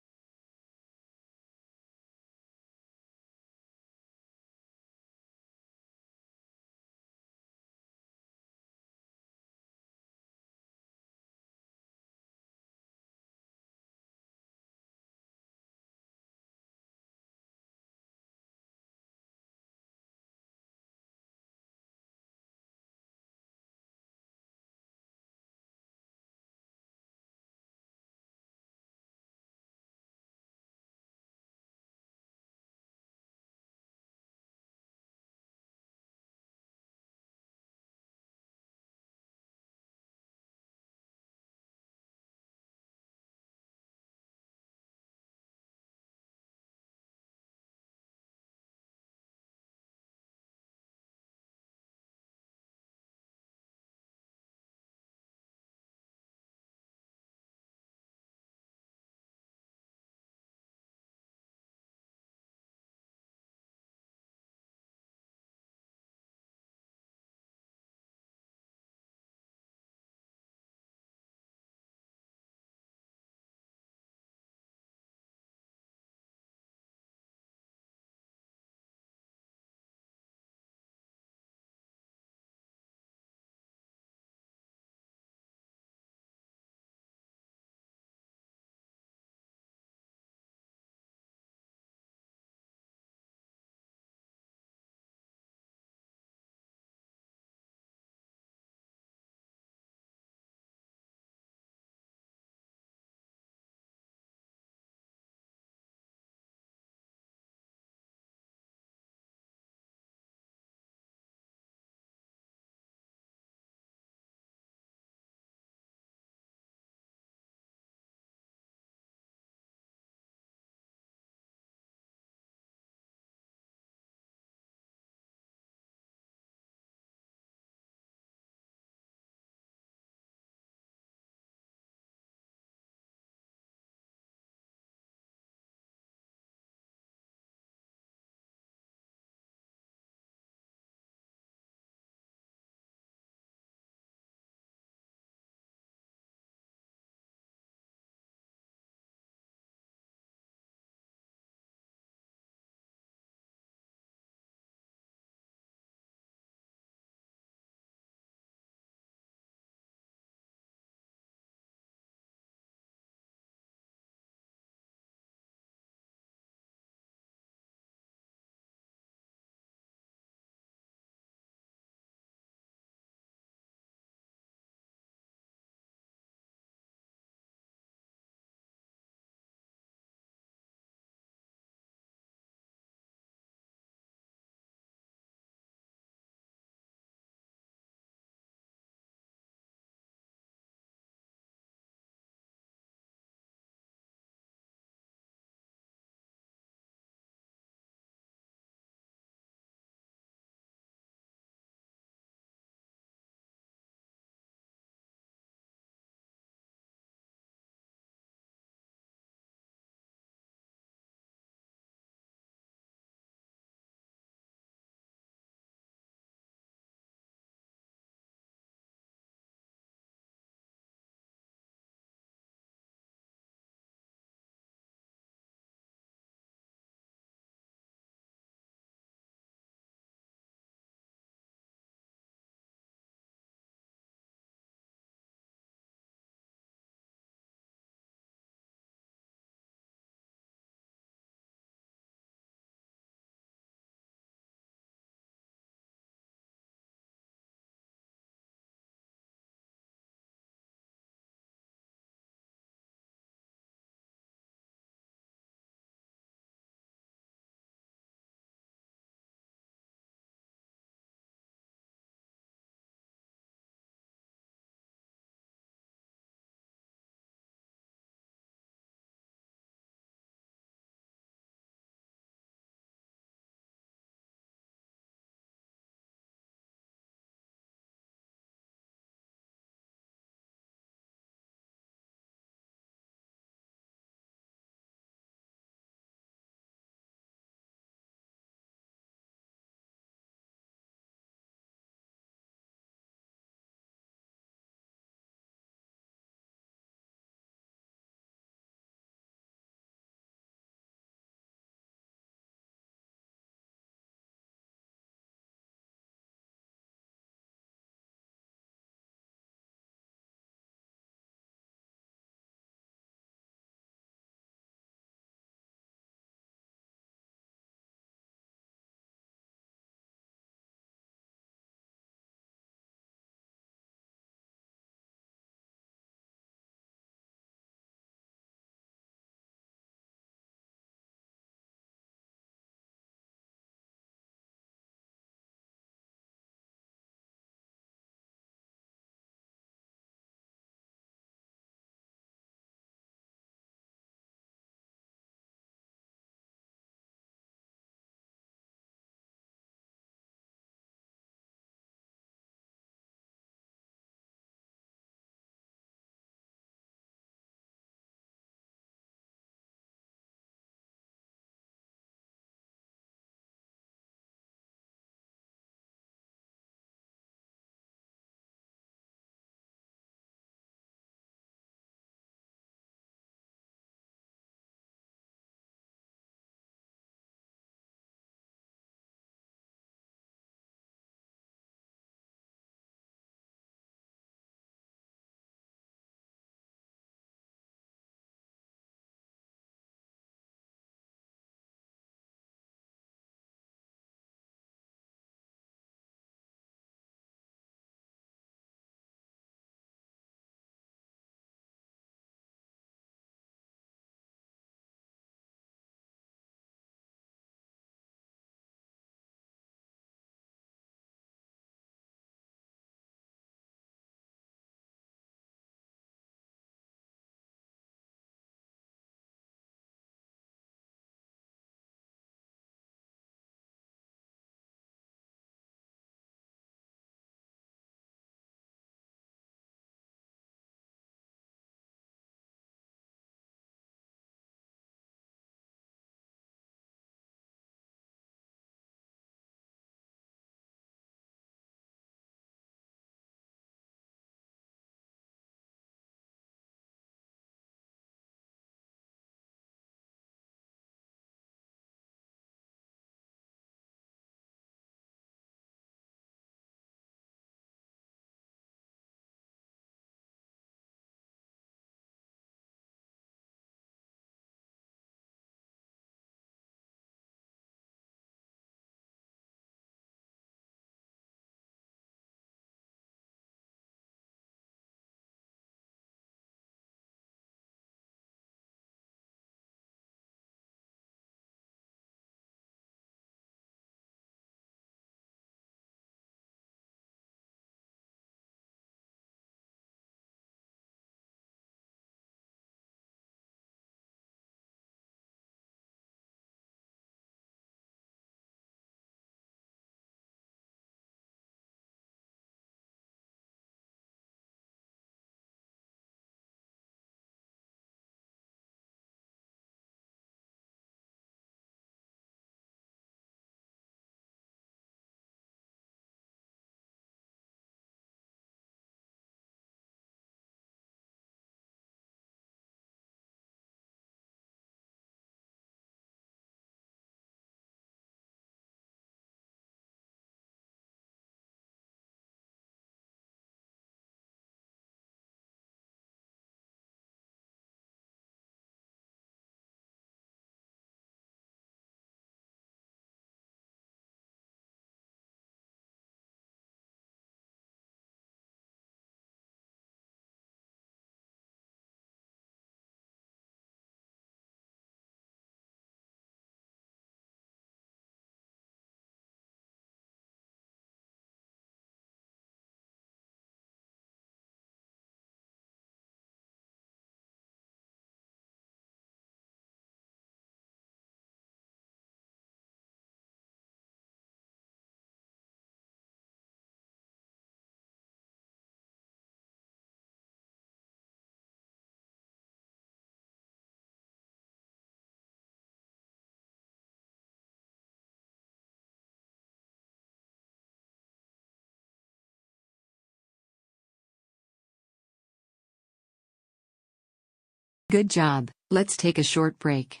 Good job. Let's take a short break.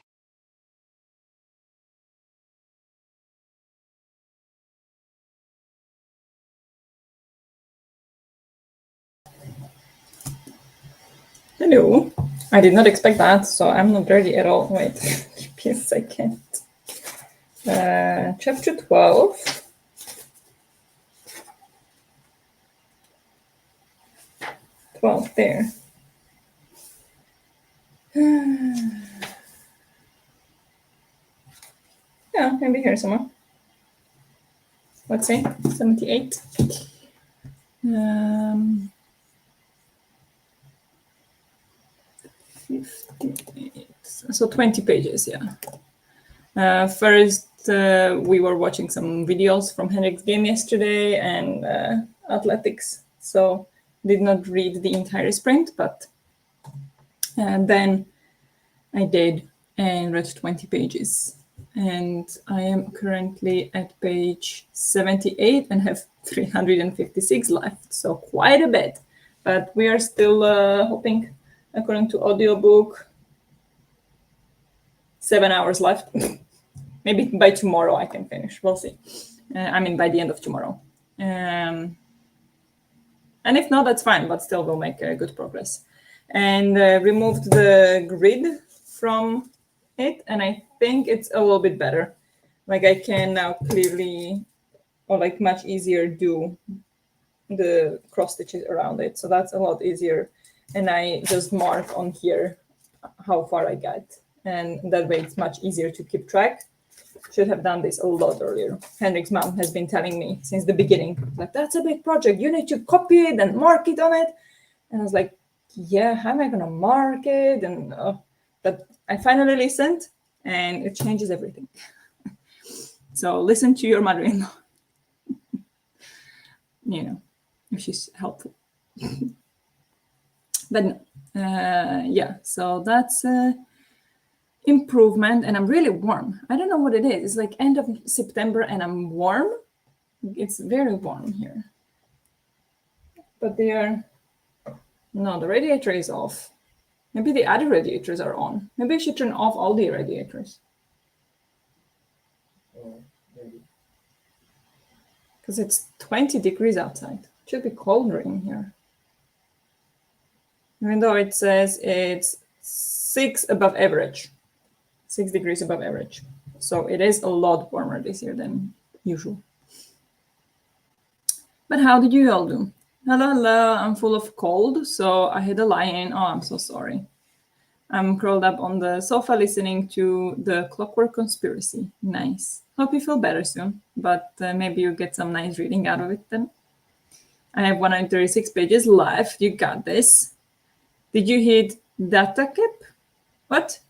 Hello. I did not expect that, so I'm not ready at all. Wait, give me a second. Chapter 12. There. Yeah, maybe here somewhere. Let's say 78. 58. So 20 pages, yeah. First, we were watching some videos from Henrik's game yesterday and athletics. So did not read the entire sprint, but then I did and read 20 pages. And I am currently at page 78 and have 356 left, so quite a bit. But we are still hoping, according to audiobook, 7 hours left. Maybe by tomorrow I can finish. We'll see. I mean, by the end of tomorrow. And if not, that's fine, but still we'll make good progress. And removed the grid from it, and I think it's a little bit better. Like I can now clearly, or like much easier, do the cross stitches around it. So that's a lot easier. And I just mark on here how far I got. And that way it's much easier to keep track. Should have done this a lot earlier. Henrik's mom has been telling me since the beginning, like, that's a big project. You need to copy it and mark it on it. And I was like, yeah, how am I going to mark it? And but I finally listened, and it changes everything. So listen to your mother-in-law, if she's helpful. But yeah, so that's improvement, and I'm really warm. I don't know what it is. It's like end of September, and I'm warm. It's very warm here. But no, the radiator is off. Maybe the other radiators are on. Maybe I should turn off all the radiators. Maybe. Because it's 20 degrees outside. It should be colder in here. Even though it says it's 6 above average. 6 degrees above average. So it is a lot warmer this year than usual. But how did you all do? Hello, I'm full of cold, so I had a lie-in. Oh, I'm so sorry. I'm curled up on the sofa listening to the Clockwork Conspiracy. Nice. Hope you feel better soon, but maybe you get some nice reading out of it then. I have 136 pages left. You got this. Did you hit data cap? What?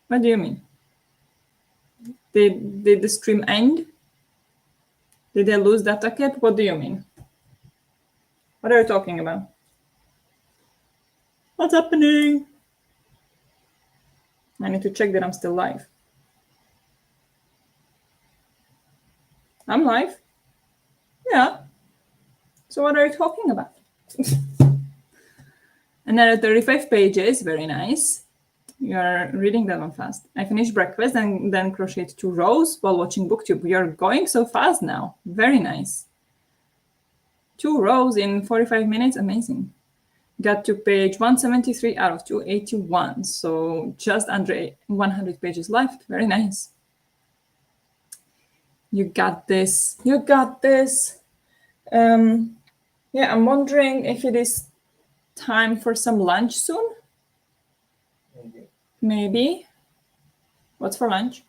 What do you mean? Did the stream end? Did I lose data cap? What do you mean? What are you talking about? What's happening? I need to check that I'm still live. I'm live? Yeah. So what are you talking about? Another 35 pages, very nice. You are reading that one fast. I finished breakfast and then crocheted 2 rows while watching BookTube. You're going so fast now. Very nice. 2 rows in 45 minutes, amazing. Got to page 173 out of 281, so just under 100 pages left. Very nice. You got this. You got this. Yeah, I'm wondering if it is time for some lunch soon. Maybe. What's for lunch?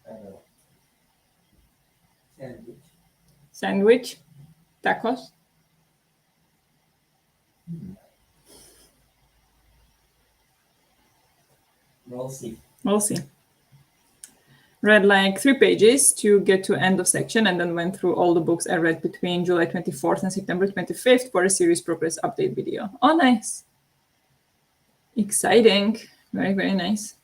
I don't know. Sandwich. Sandwich? Tacos? We'll see. We'll see. Read like 3 pages to get to end of section, and then went through all the books I read between July 24th and September 25th for a series progress update video. Oh, nice. Exciting. Very, very nice.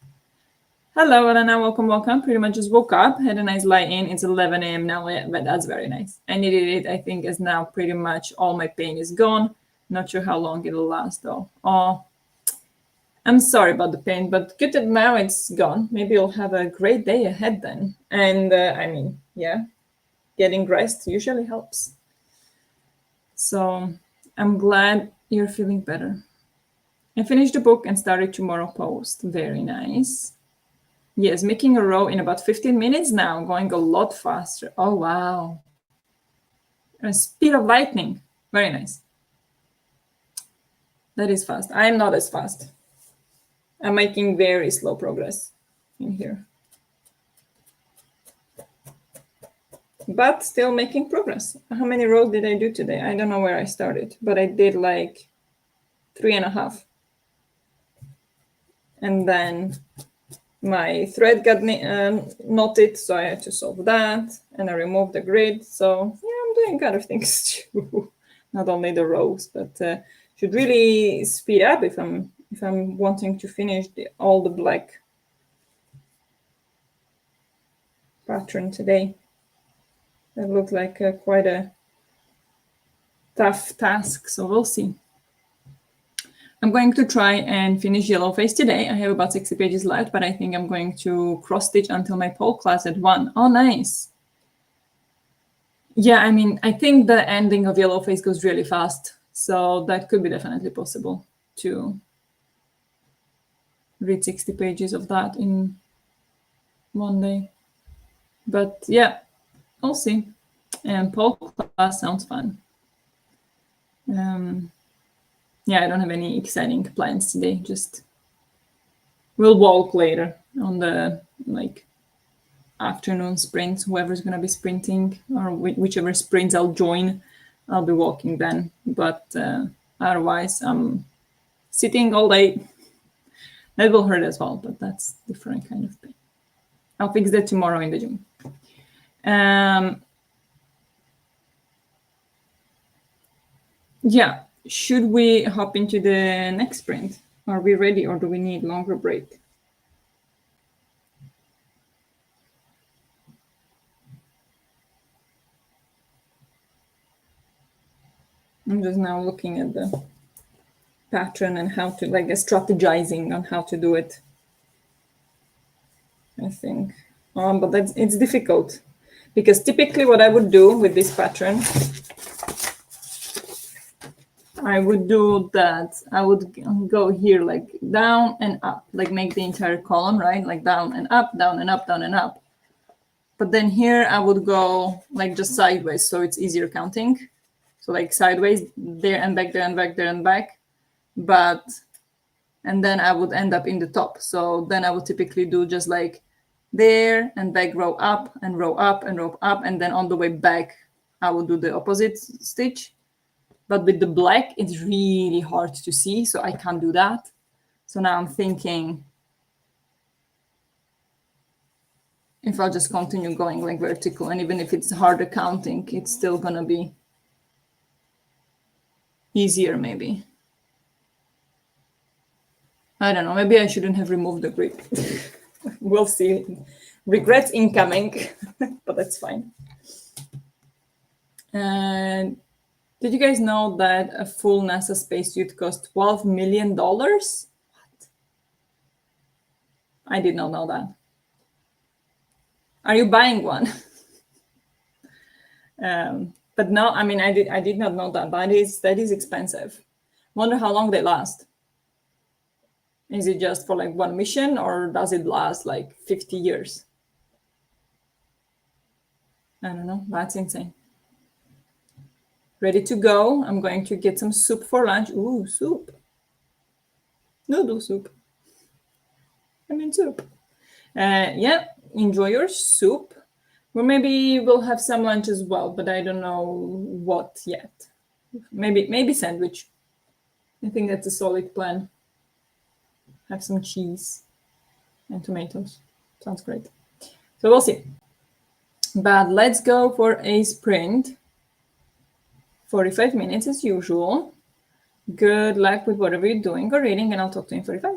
Hello, Elena. Welcome. Pretty much just woke up, had a nice lie-in. It's 11 a.m. now, but that's very nice. I needed it, I think, as now pretty much all my pain is gone. Not sure how long it'll last though. Oh, I'm sorry about the pain, but good that now it's gone. Maybe you'll have a great day ahead then. And I mean, yeah, getting rest usually helps. So I'm glad you're feeling better. I finished the book and started tomorrow post. Very nice. Yes, making a row in about 15 minutes now, going a lot faster. Oh, wow. A speed of lightning. Very nice. That is fast. I'm not as fast. I'm making very slow progress in here. But still making progress. How many rows did I do today? I don't know where I started, but I did like 3.5. And then my thread got knotted, so I had to solve that. And I removed the grid. So yeah, I'm doing other things too. Not only the rows, but should really speed up if I'm wanting to finish all the black pattern today. That looked like quite a tough task, so we'll see. I'm going to try and finish yellow face today. I have about 60 pages left, but I think I'm going to cross stitch until my pole class at 1. Oh, nice. Yeah, I mean, I think the ending of yellow face goes really fast, so that could be definitely possible to read 60 pages of that in one day. But yeah, we'll see. And pole class sounds fun. Yeah, I don't have any exciting plans today. Just we'll walk later on the afternoon sprints. Whoever's gonna be sprinting or whichever sprints I'll join, I'll be walking then. But otherwise, I'm sitting all day. That will hurt as well, but that's different kind of pain. I'll fix that tomorrow in the gym. Yeah, should we hop into the next sprint? Are we ready or do we need longer break? I'm just now looking at the pattern and how to strategizing on how to do it. I think, but it's difficult because typically what I would do with this pattern, I would do that. I would go here like down and up, like make the entire column, right? Like down and up, down and up, down and up. But then here I would go like just sideways, so it's easier counting. So like sideways, there and back, there and back, there and back. And then I would end up in the top. So then I would typically do just like there and back, row up and row up and row up. And then on the way back, I would do the opposite stitch. But with the black, it's really hard to see, so I can't do that. So now I'm thinking if I'll just continue going like vertical, and even if it's harder counting, it's still gonna be easier maybe. I don't know, maybe I shouldn't have removed the grid. We'll see. Regrets incoming, but that's fine. And did you guys know that a full NASA spacesuit costs $12 million? What? I did not know that. Are you buying one? But no, I mean, I did not know that. That is expensive. Wonder how long they last. Is it just for like one mission, or does it last like 50 years? I don't know. That's insane. Ready to go. I'm going to get some soup for lunch. Ooh, soup. Noodle soup. I mean soup. Yeah, enjoy your soup. Or maybe we'll have some lunch as well, but I don't know what yet. Maybe sandwich. I think that's a solid plan. Have some cheese and tomatoes. Sounds great. So we'll see. But let's go for a sprint. 45 minutes as usual. Good luck with whatever you're doing or reading, and I'll talk to you in 45.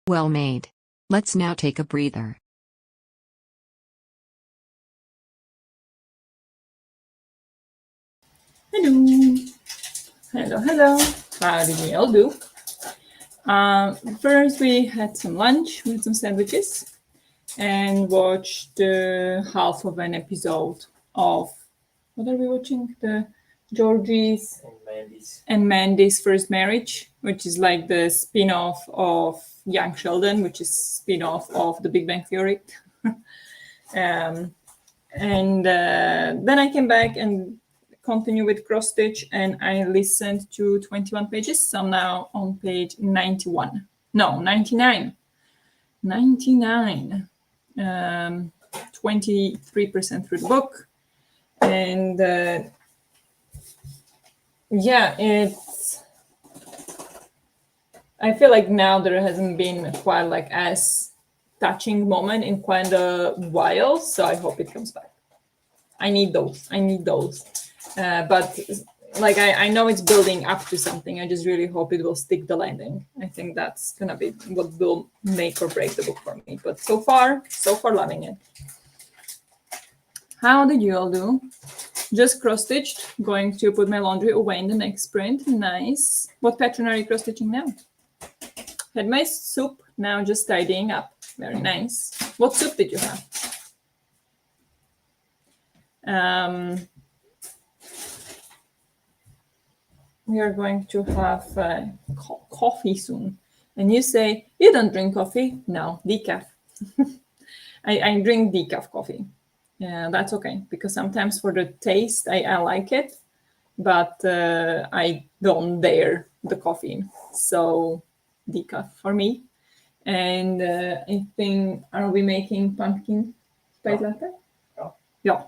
Well made. Let's now take a breather. Hello. Hello. How did we all do? First, we had some lunch with some sandwiches and watched half of an episode of, what are we watching? The Georgie's and Mandy's First Marriage, which is like the spin-off of Young Sheldon, which is spin-off of The Big Bang Theory. And then I came back and continue with cross stitch, and I listened to 21 pages. So I'm now on page 91. No, 99. 99. 23% through the book. And yeah, I feel like now there hasn't been quite like as touching moment in quite a while. So I hope it comes back. I need those. But like I know it's building up to something. I just really hope it will stick the landing. I think that's gonna be what will make or break the book for me. But so far loving it. How did you all do? Just cross-stitched. Going to put my laundry away in the next sprint. Nice. What pattern are you cross-stitching now? Had my soup. Now just tidying up. Very nice. What soup did you have? We are going to have coffee soon. And you say, you don't drink coffee? No, decaf. I drink decaf coffee. Yeah, that's okay. Because sometimes for the taste, I like it. But I don't dare the caffeine. So decaf for me. And I think, are we making pumpkin spice latte? Yeah.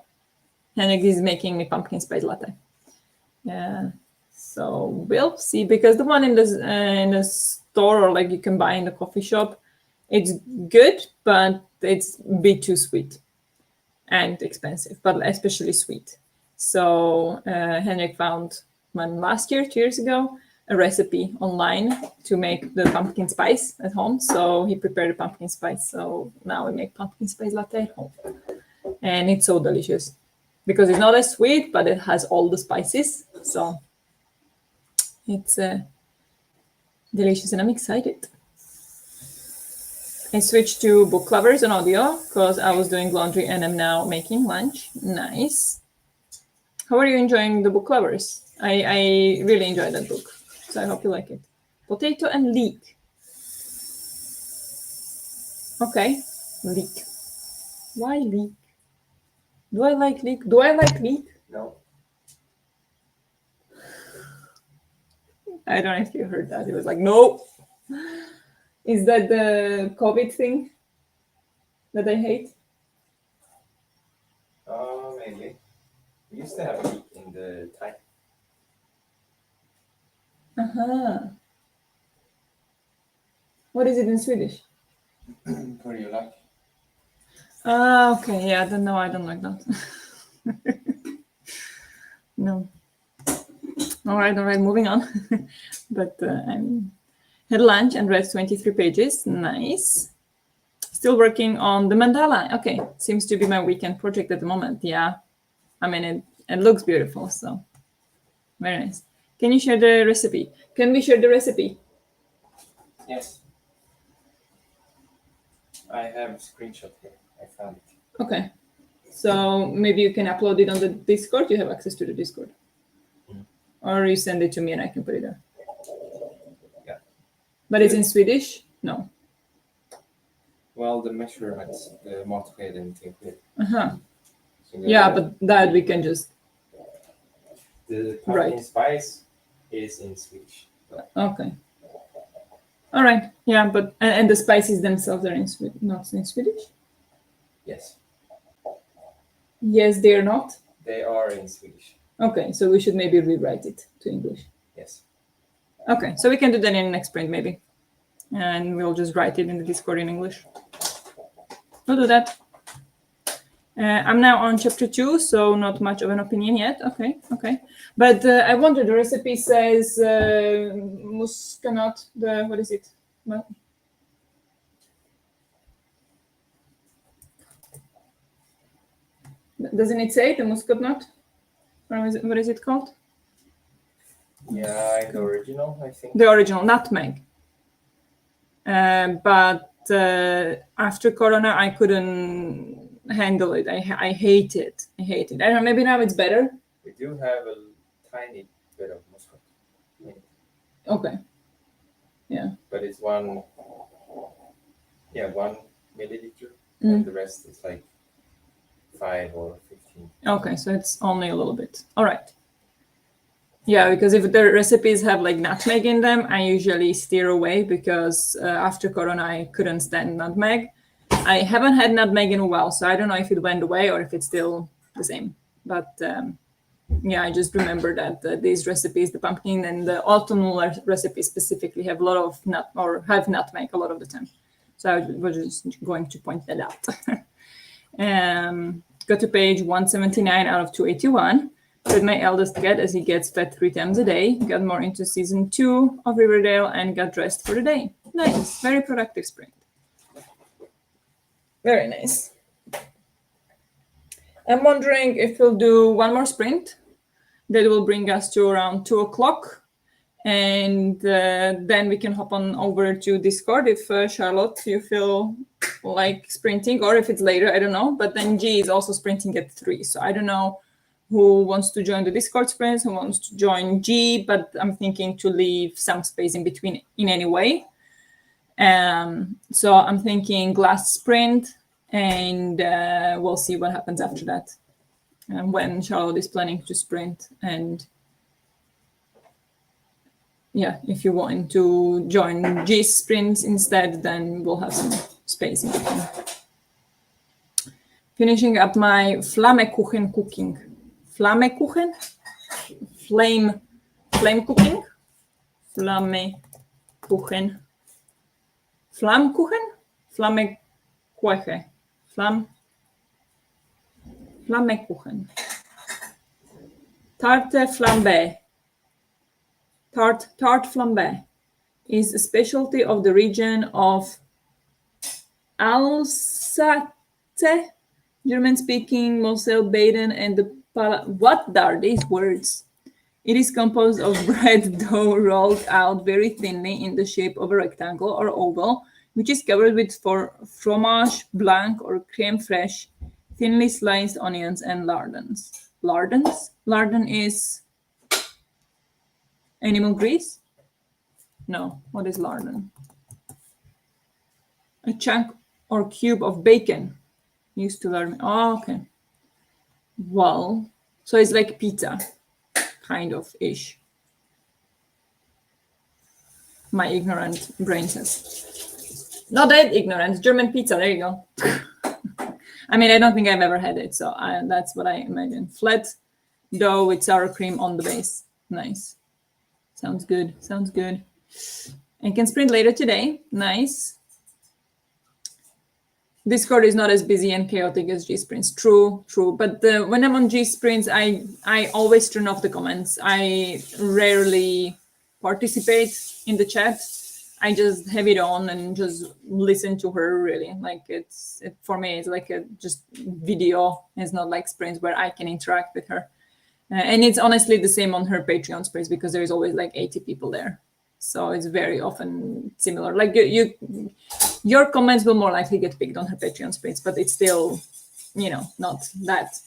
Henrik is making me pumpkin spice latte. Yeah. So we'll see, because the one in the store, or like you can buy in the coffee shop, it's good, but it's a bit too sweet and expensive, but especially sweet. So Henrik found one last year, 2 years ago, a recipe online to make the pumpkin spice at home. So he prepared a pumpkin spice. So now we make pumpkin spice latte at home. And it's so delicious because it's not as sweet, but it has all the spices. So it's delicious, and I'm excited. I switched to book lovers on audio because I was doing laundry and I'm now making lunch. Nice. How are you enjoying the book lovers? I really enjoyed that book, so I hope you like it. Potato and leek. Okay, leek. Why leek? Do I like leek? Do I like leek? No. I don't know if you heard that. It was like, no. Is that the COVID thing that I hate? Maybe. We used to have a leek in the Thai. What is it in Swedish? What do you like? Okay. Yeah, then no, I don't like that. No. All right, moving on. But I had lunch and read 23 pages. Nice. Still working on the mandala. Okay, seems to be my weekend project at the moment. Yeah, I mean, it looks beautiful, so very nice. Can you share the recipe? Can we share the recipe? Yes. I have a screenshot here. I found it. Okay. So maybe you can upload it on the Discord. You have access to the Discord. Or you send it to me and I can put it there. Yeah. But it's in Swedish? No. Well, the measurements, the matskeden till Yeah, but that we can just... The pumpkin spice is in Swedish. Okay. All right. Yeah, but... And the spices themselves are not in Swedish? Yes. Yes, they're not? They are in Swedish. Okay, so we should maybe rewrite it to English. Yes. Okay, so we can do that in the next sprint maybe. And we'll just write it in the Discord in English. We'll do that. I'm now on chapter 2, so not much of an opinion yet. Okay. But I wonder, the recipe says muskanat, what is it? Doesn't it say the muscat nut? Or what is it called? Yeah, the original, I think. The original nutmeg. But after Corona, I couldn't handle it. I hate it. I hate it. I don't know, maybe now it's better. We do have a tiny bit of muscat. Okay. Yeah. But it's 1 milliliter, and the rest is like 5 or 15. Okay, so it's only a little bit. All right. Yeah, because if the recipes have like nutmeg in them, I usually steer away because after Corona, I couldn't stand nutmeg. I haven't had nutmeg in a while, so I don't know if it went away or if it's still the same. But yeah, I just remember that these recipes, the pumpkin and the autumnal recipes specifically, have a lot of have nutmeg a lot of the time. So I was just going to point that out. Go to page 179 out of 281. With my eldest cat, as he gets fed 3 times a day, got more into season 2 of Riverdale and got dressed for the day. Nice, very productive sprint. Very nice. I'm wondering if we'll do one more sprint. That will bring us to around 2 o'clock. And then we can hop on over to Discord if, Charlotte, you feel like sprinting, or if it's later, I don't know. But then G is also sprinting at 3. So I don't know who wants to join the Discord sprints, who wants to join G, but I'm thinking to leave some space in between in any way. So I'm thinking last sprint, and we'll see what happens after that. And when Charlotte is planning to sprint, and yeah, if you want to join G's sprints instead, then we'll have some space in between. Finishing up my Flammekuchen cooking. Flammekuchen? Flame cooking? Flammekuchen. Flammkuchen? Flammekuche. Flammekuchen. Tarte flambé. Tarte flambé is a specialty of the region of Alsace, German-speaking Moselle, Baden, and the What are these words? It is composed of bread dough rolled out very thinly in the shape of a rectangle or oval, which is covered with fromage blanc or crème fraîche, thinly sliced onions, and lardons. Lardons? Lardon is animal grease? No. What is lardon? A chunk or cube of bacon. Used to learn. Oh, okay. Well, so it's like pizza, kind of ish. My ignorant brain says. Not that ignorant. German pizza. There you go. I mean, I don't think I've ever had it, so that's what I imagine. Flat dough with sour cream on the base. Nice. Sounds good. Sounds good. And can sprint later today. Nice. Discord is not as busy and chaotic as G sprints. True. But when I'm on G sprints, I always turn off the comments. I rarely participate in the chat. I just have it on and just listen to her. Really, like for me, it's like a just video. It's not like sprints where I can interact with her. And it's honestly the same on her Patreon sprints because there's always like 80 people there. So it's very often similar. Like your comments will more likely get picked on her Patreon sprints, but it's still, not that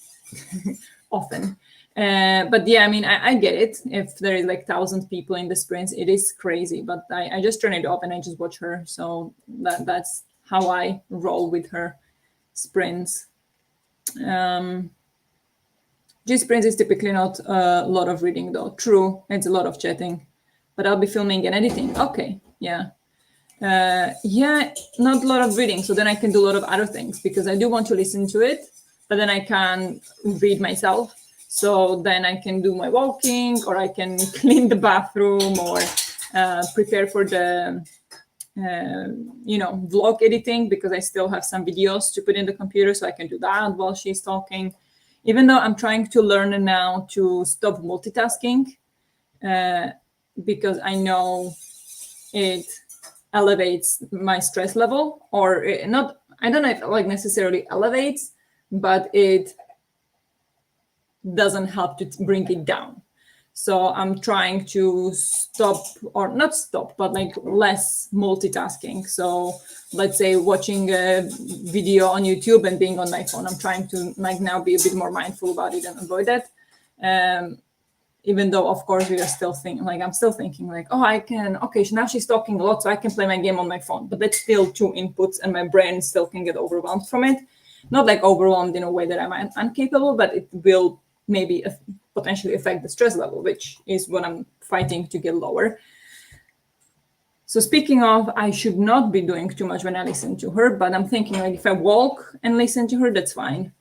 often. But yeah, I mean, I get it. If there is like 1,000 people in the sprints, it is crazy. But I just turn it off and I just watch her. So that's how I roll with her sprints. G sprints is typically not a lot of reading though. True, it's a lot of chatting. But I'll be filming and editing. Okay, yeah. Not a lot of reading. So then I can do a lot of other things because I do want to listen to it, but then I can read myself. So then I can do my walking, or I can clean the bathroom, or prepare for the, vlog editing because I still have some videos to put in the computer. So I can do that while she's talking. Even though I'm trying to learn now to stop multitasking, because I know it elevates my stress level, or not. I don't know if it like necessarily elevates, but it doesn't help to bring it down. So I'm trying to stop, or not stop, but like less multitasking. So let's say watching a video on YouTube and being on my phone, I'm trying to like now be a bit more mindful about it and avoid that. Even though, of course, we are still thinking, like, I'm still thinking like, oh, I can, okay, now she's talking a lot, so I can play my game on my phone. But that's still 2 inputs and my brain still can get overwhelmed from it. Not like overwhelmed in a way that I'm incapable, but it will maybe potentially affect the stress level, which is what I'm fighting to get lower. So speaking of, I should not be doing too much when I listen to her, but I'm thinking like if I walk and listen to her, that's fine.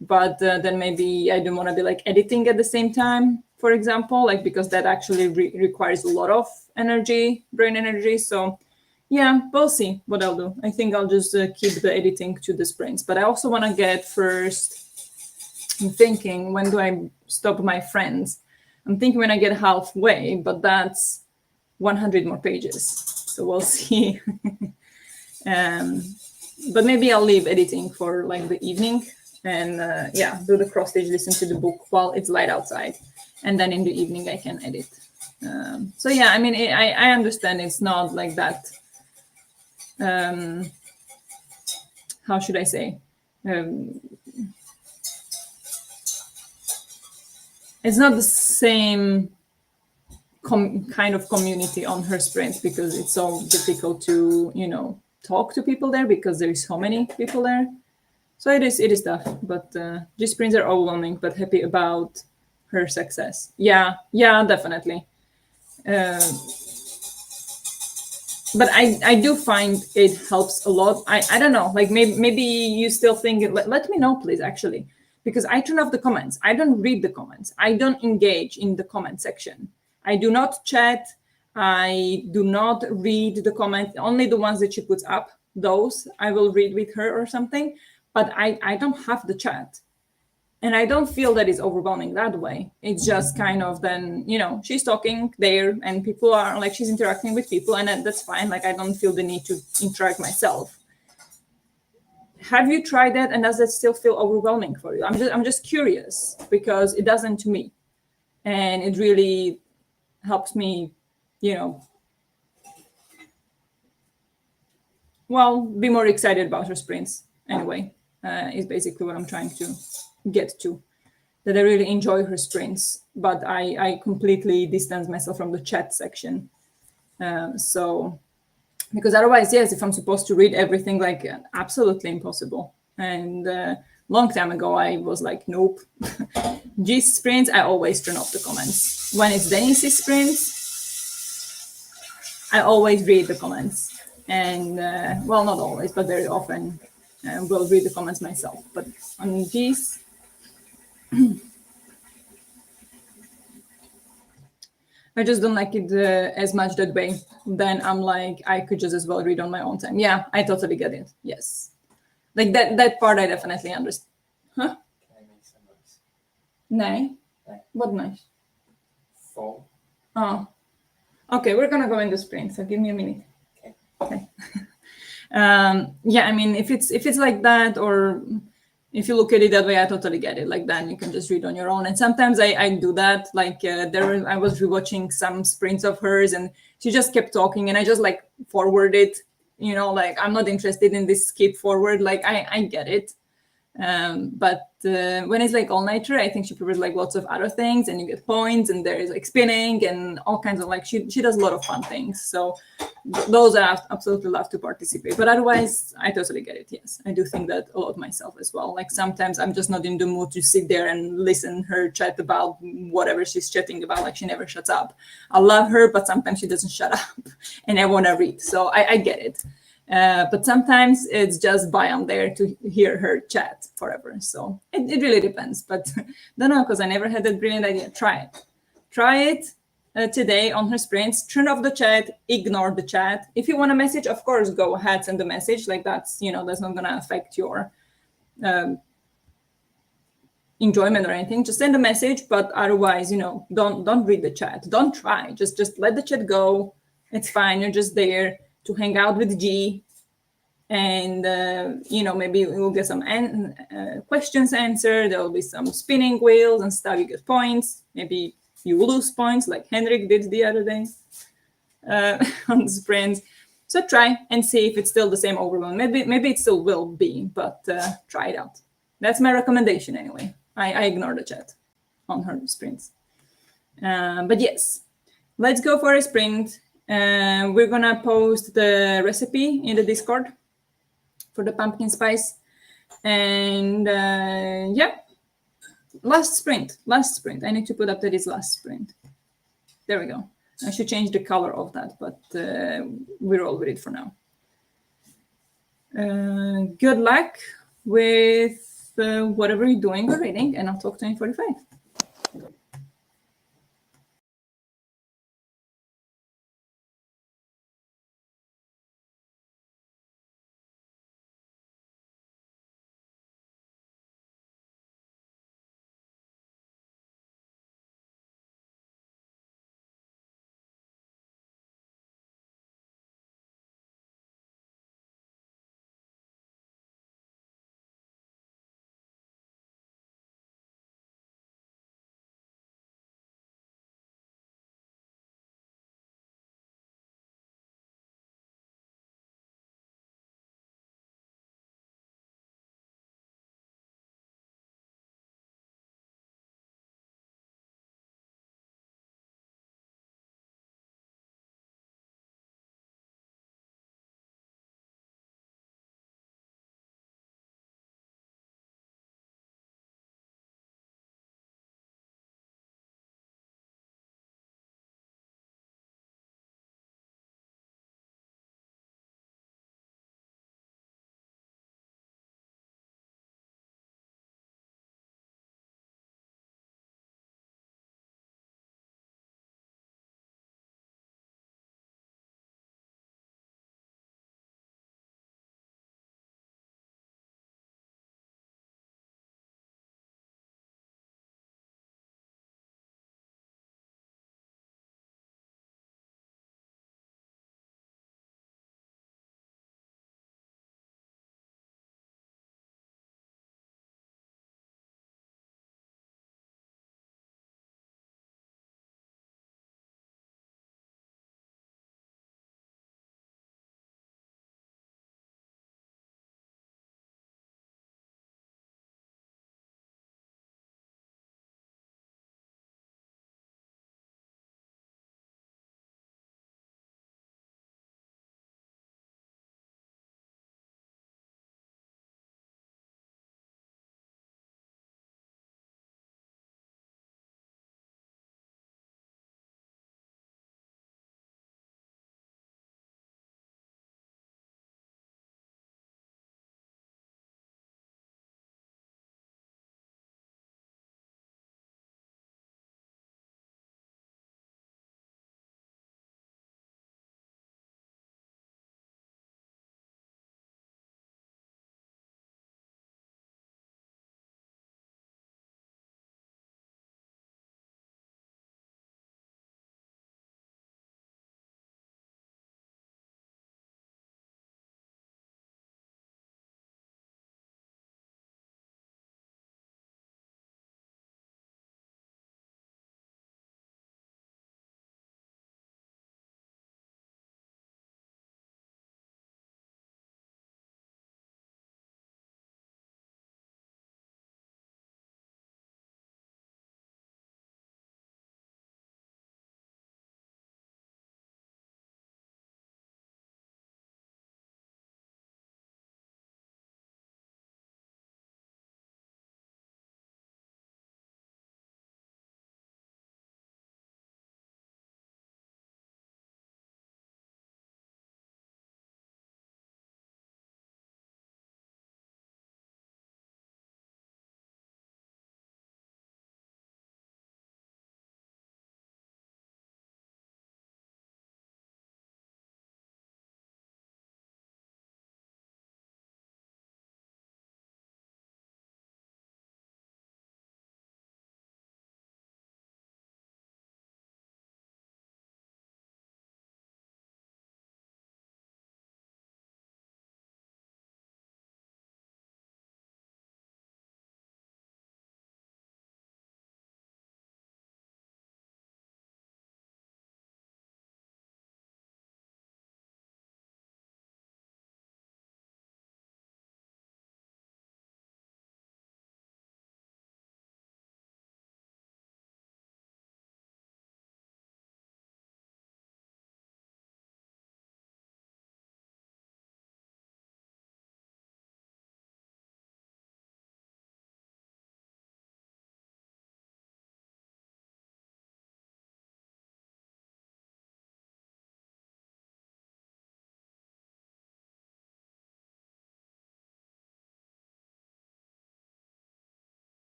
But then maybe I don't want to be like editing at the same time, for example, like because that actually requires a lot of energy, brain energy. So yeah, we'll see what I'll do. I think I'll just keep the editing to the sprints. But I also want to get first, I'm thinking, when do I stop my friends? I'm thinking when I get halfway, but that's 100 more pages. So we'll see. But maybe I'll leave editing for like the evening and yeah, do the cross stitch, listen to the book while it's light outside. And then in the evening I can edit. So yeah, I mean, I understand it's not like that. How should I say? It's not the same kind of community on her sprints because it's so difficult to, you know, talk to people there because there is so many people there. So it is tough, but these sprints are overwhelming, but happy about her success. Yeah, definitely. But I do find it helps a lot. I don't know, like maybe you still think it, let me know, please, actually, because I turn off the comments. I don't read the comments. I don't engage in the comment section. I do not chat. I do not read the comments, only the ones that she puts up. Those I will read with her or something, but I don't have the chat. And I don't feel that it's overwhelming that way. It's just kind of then, you know, she's talking there and people are like, she's interacting with people and that's fine. Like, I don't feel the need to interact myself. Have you tried that? And does that still feel overwhelming for you? I'm just curious because it doesn't to me. And it really helps me, you know, well, be more excited about her sprints anyway, is basically what I'm trying to get to, that I really enjoy her sprints, but I completely distance myself from the chat section. So, because otherwise, yes, if I'm supposed to read everything, like absolutely impossible. And long time ago, I was like, nope. G's sprints, I always turn off the comments. When it's Denis's sprints, I always read the comments. And well, not always, but very often will read the comments myself. But on G's, I just don't like it as much that way. Then I'm like, I could just as well read on my own time. Yeah, I totally get it. Yes. Like that part I definitely understand. Huh? Can I make some noise? Nej. Nej. What nice? Fall. Oh. Okay, we're gonna go in the sprint, so give me a minute. Okay. Yeah, I mean, if it's like that, or if you look at it that way, I totally get it. Like, then you can just read on your own. And sometimes I do that. Like I was rewatching some sprints of hers, and she just kept talking, and I just like forwarded. You know, like, I'm not interested in this skip forward. Like, I get it. But when it's like all-nighter, I think she prefers like lots of other things, and you get points, and there is like spinning and all kinds of, like, she does a lot of fun things. So those I absolutely love to participate. But otherwise, I totally get it. Yes, I do think that a lot myself as well. Like, sometimes I'm just not in the mood to sit there and listen her chat about whatever she's chatting about. Like, she never shuts up. I love her, but sometimes she doesn't shut up, and I want to read. So I get it. But sometimes it's just by I'm there to hear her chat forever. So it really depends. But don't know, because I never had that brilliant idea. Try it today on her sprints. Turn off the chat, ignore the chat. If you want a message, of course, go ahead, send the message. Like, that's, you know, that's not going to affect your enjoyment or anything. Just send a message, but otherwise, you know, don't read the chat. Don't try. Just let the chat go. It's fine. You're just there to hang out with G. and maybe we'll get some questions answered. There'll be some spinning wheels and stuff. You get points. Maybe you lose points like Henrik did the other day on the sprints. So try and see if it's still the same overwhelm. Maybe it still will be, but try it out. That's my recommendation anyway. I ignore the chat on her sprints. But yes, let's go for a sprint. We're gonna post the recipe in the Discord for the pumpkin spice. And yeah, last sprint. I need to put up that it's last sprint. There we go. I should change the color of that, but we're all with it for now. Good luck with whatever you're doing or reading, and I'll talk to you in 45.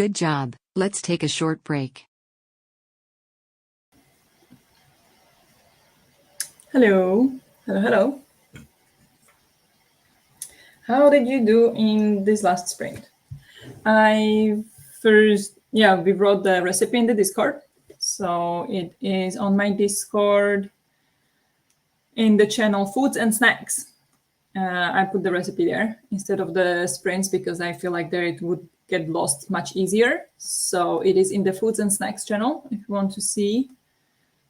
Good job. Let's take a short break. Hello. Hello, hello. How did you do in this last sprint? We wrote the recipe in the Discord. So it is on my Discord in the channel Foods and Snacks. I put the recipe there instead of the sprints because I feel like there it would get lost much easier. So it is in the Foods and Snacks channel if you want to see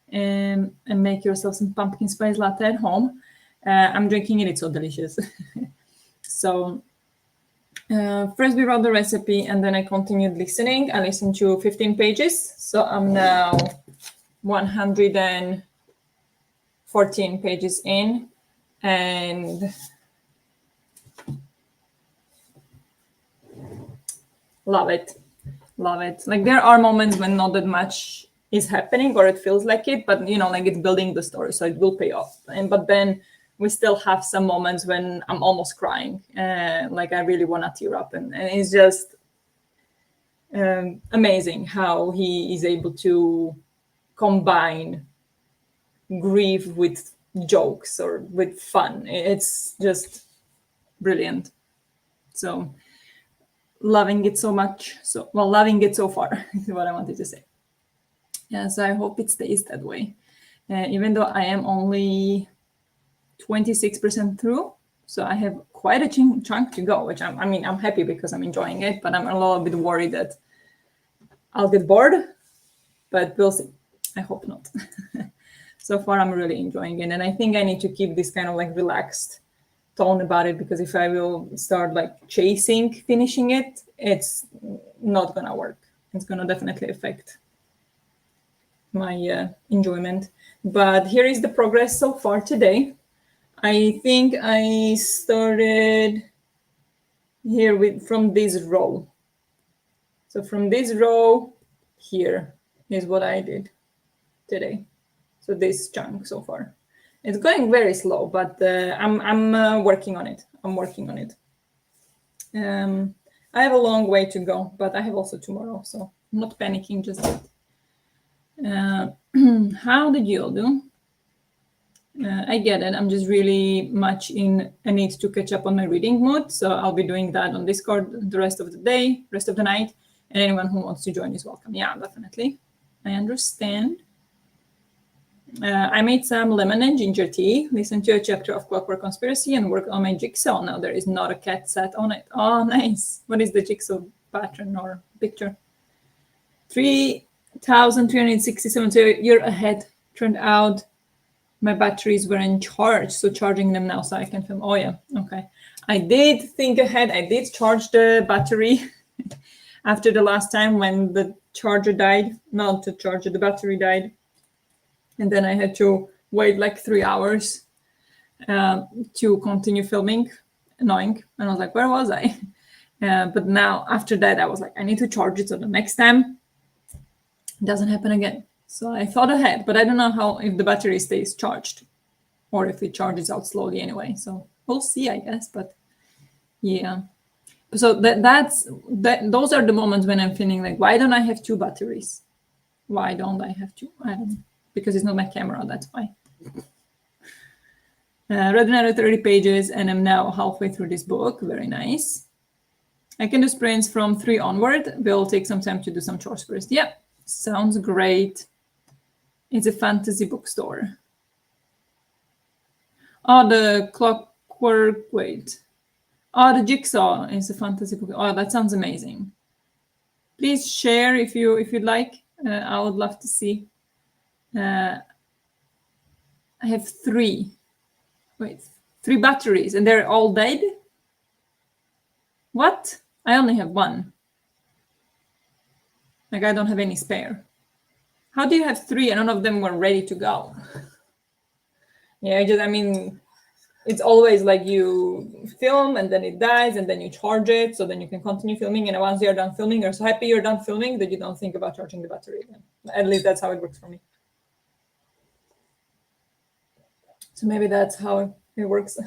and make yourself some pumpkin spice latte at home. I'm drinking it, it's so delicious. So first we wrote the recipe and then I continued listening. I listened to 15 pages. So I'm now 114 pages in and love it. Like there are moments when not that much is happening or it feels like it, but like it's building the story, so it will pay off. But then we still have some moments when I'm almost crying, like I really want to tear up, and it's just amazing how he is able to combine grief with jokes or with fun. It's just brilliant. So loving it so much. Loving it so far is what I wanted to say. Yeah, so I hope it stays that way. Even though I am only 26% through, so I have quite a chunk to go, which I'm happy because I'm enjoying it, but I'm a little bit worried that I'll get bored, but we'll see. I hope not. So far, I'm really enjoying it, and I think I need to keep this kind of like relaxed tone about it, because if I will start like chasing finishing it, it's not gonna work. It's gonna definitely affect my enjoyment. But here is the progress so far today. I think I started here from this row. So from this row here is what I did today. So this chunk so far. It's going very slow, but I'm working on it. I have a long way to go, but I have also tomorrow, so I'm not panicking just yet. How did you all do? I get it. I'm just really much in a need to catch up on my reading mood. So I'll be doing that on Discord the rest of the day, rest of the night. And anyone who wants to join is welcome. Yeah, definitely. I understand. I made some lemon and ginger tea, listened to a chapter of Clockwork Conspiracy, and worked on my jigsaw. Now there is not a cat sat on it. Oh, nice. What is the jigsaw pattern or picture? 3,367. So you're ahead. Turned out my batteries weren't charged, so charging them now so I can film. Oh yeah, okay. I did think ahead. I did charge the battery after the last time when the charger died. Not the charger, the battery died. And then I had to wait like 3 hours to continue filming. Annoying. And I was like, where was I? But now after that, I was like, I need to charge it so the next time it doesn't happen again. So I thought ahead, but I don't know if the battery stays charged or if it charges out slowly anyway. So we'll see, I guess. But yeah. So those are the moments when I'm feeling like, why don't I have 2 batteries? Why don't I have 2? I don't know. Because it's not my camera, that's why. Read another 30 pages and I'm now halfway through this book. Very nice. I can do sprints from 3 onward. We'll take some time to do some chores first. Yeah, sounds great. It's a fantasy bookstore. Oh, the clockwork, wait. Oh, the jigsaw is a fantasy book. Oh, that sounds amazing. Please share if you'd like. I would love to see. I have 3. Wait, 3 batteries and they're all dead? What? I only have 1. Like I don't have any spare. How do you have 3 and none of them were ready to go? Yeah, it's always like you film and then it dies and then you charge it so then you can continue filming, and once you're done filming, you're so happy you're done filming that you don't think about charging the battery again. At least that's how it works for me. So maybe that's how it works.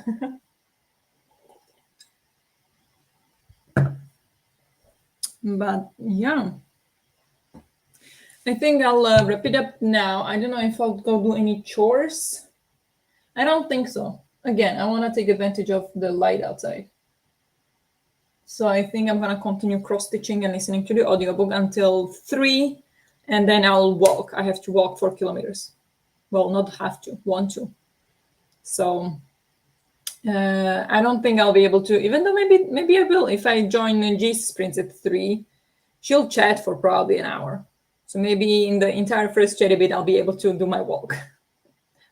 But yeah, I think I'll wrap it up now. I don't know if I'll go do any chores. I don't think so. Again, I want to take advantage of the light outside. So I think I'm going to continue cross-stitching and listening to the audiobook until 3, and then I'll walk. I have to walk 4 kilometers. Well, not have to, want to. So I don't think I'll be able to, even though maybe I will. If I join G's sprints at 3, she'll chat for probably an hour. So maybe in the entire first chat a bit, I'll be able to do my walk.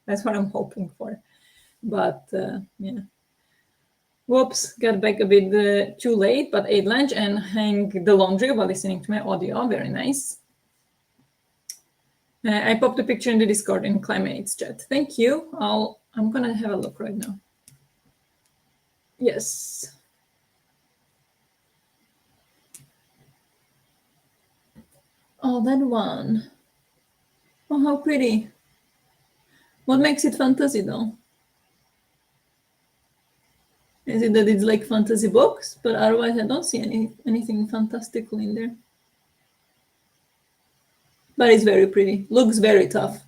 That's what I'm hoping for. But yeah. Whoops, got back a bit too late, but ate lunch and hang the laundry while listening to my audio. Very nice. I popped a picture in the Discord in CliMates chat. Thank you. I'm gonna have a look right now. Yes. Oh, that one. Oh, how pretty. What makes it fantasy though? Is it that it's like fantasy books? But otherwise I don't see anything fantastical in there. But it's very pretty. Looks very tough.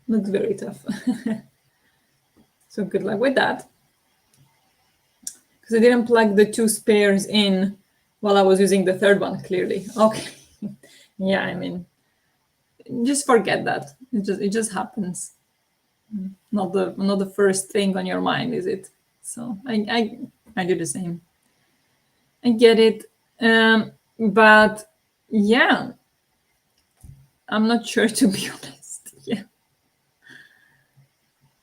Looks very tough. So good luck with that. Because I didn't plug the 2 spares in while I was using the third one, clearly. Okay. Yeah, I mean, just forget that. It just happens. Not the first thing on your mind, is it? So I do the same. I get it. But yeah, I'm not sure, to be honest. Yeah.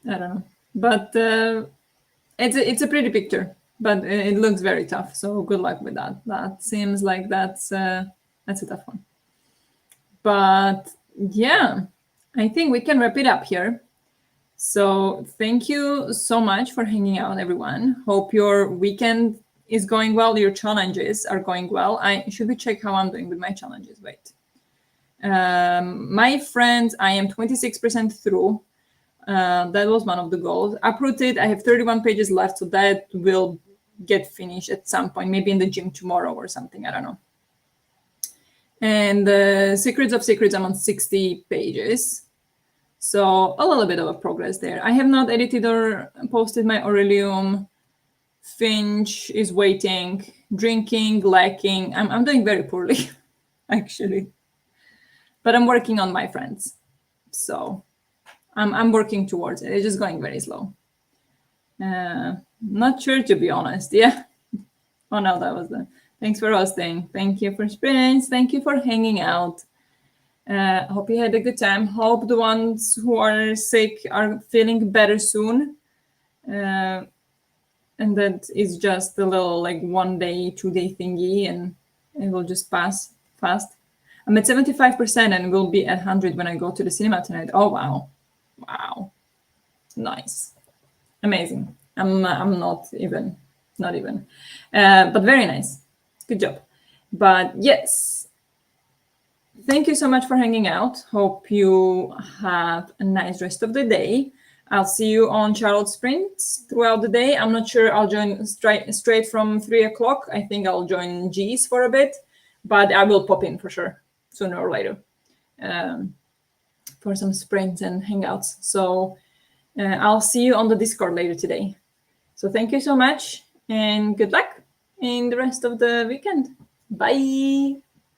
I don't know. But it's a pretty picture, but it looks very tough. So good luck with that. That seems like that's a tough one. But yeah, I think we can wrap it up here. So thank you so much for hanging out, everyone. Hope your weekend is going well. Your challenges are going well. Should we check how I'm doing with my challenges? Wait. My friends, I am 26% through. That was one of the goals. Uprooted, I have 31 pages left, so that will get finished at some point, maybe in the gym tomorrow or something. I don't know. And Secrets of Secrets, I'm on 60 pages. So a little bit of a progress there. I have not edited or posted my Aurelium. Finch is waiting. Drinking, lacking. I'm doing very poorly, actually. But I'm working on my friends. So I'm working towards it. It's just going very slow. Not sure, to be honest. Yeah. Oh no, that was the. Thanks for hosting. Thank you for sprints. Thank you for hanging out. Hope you had a good time. Hope the ones who are sick are feeling better soon. And that is just a little like 1 day, 2 day thingy, and it will just pass fast. I'm at 75% and will be at 100 when I go to the cinema tonight. Oh wow. Wow. Nice. Amazing. I'm not even. But very nice. Good job. But yes. Thank you so much for hanging out. Hope you have a nice rest of the day. I'll see you on Charlotte's sprints throughout the day. I'm not sure I'll join straight from 3 o'clock. I think I'll join G's for a bit, but I will pop in for sure sooner or later for some sprints and hangouts. So I'll see you on the Discord later today. So thank you so much and good luck in the rest of the weekend. Bye.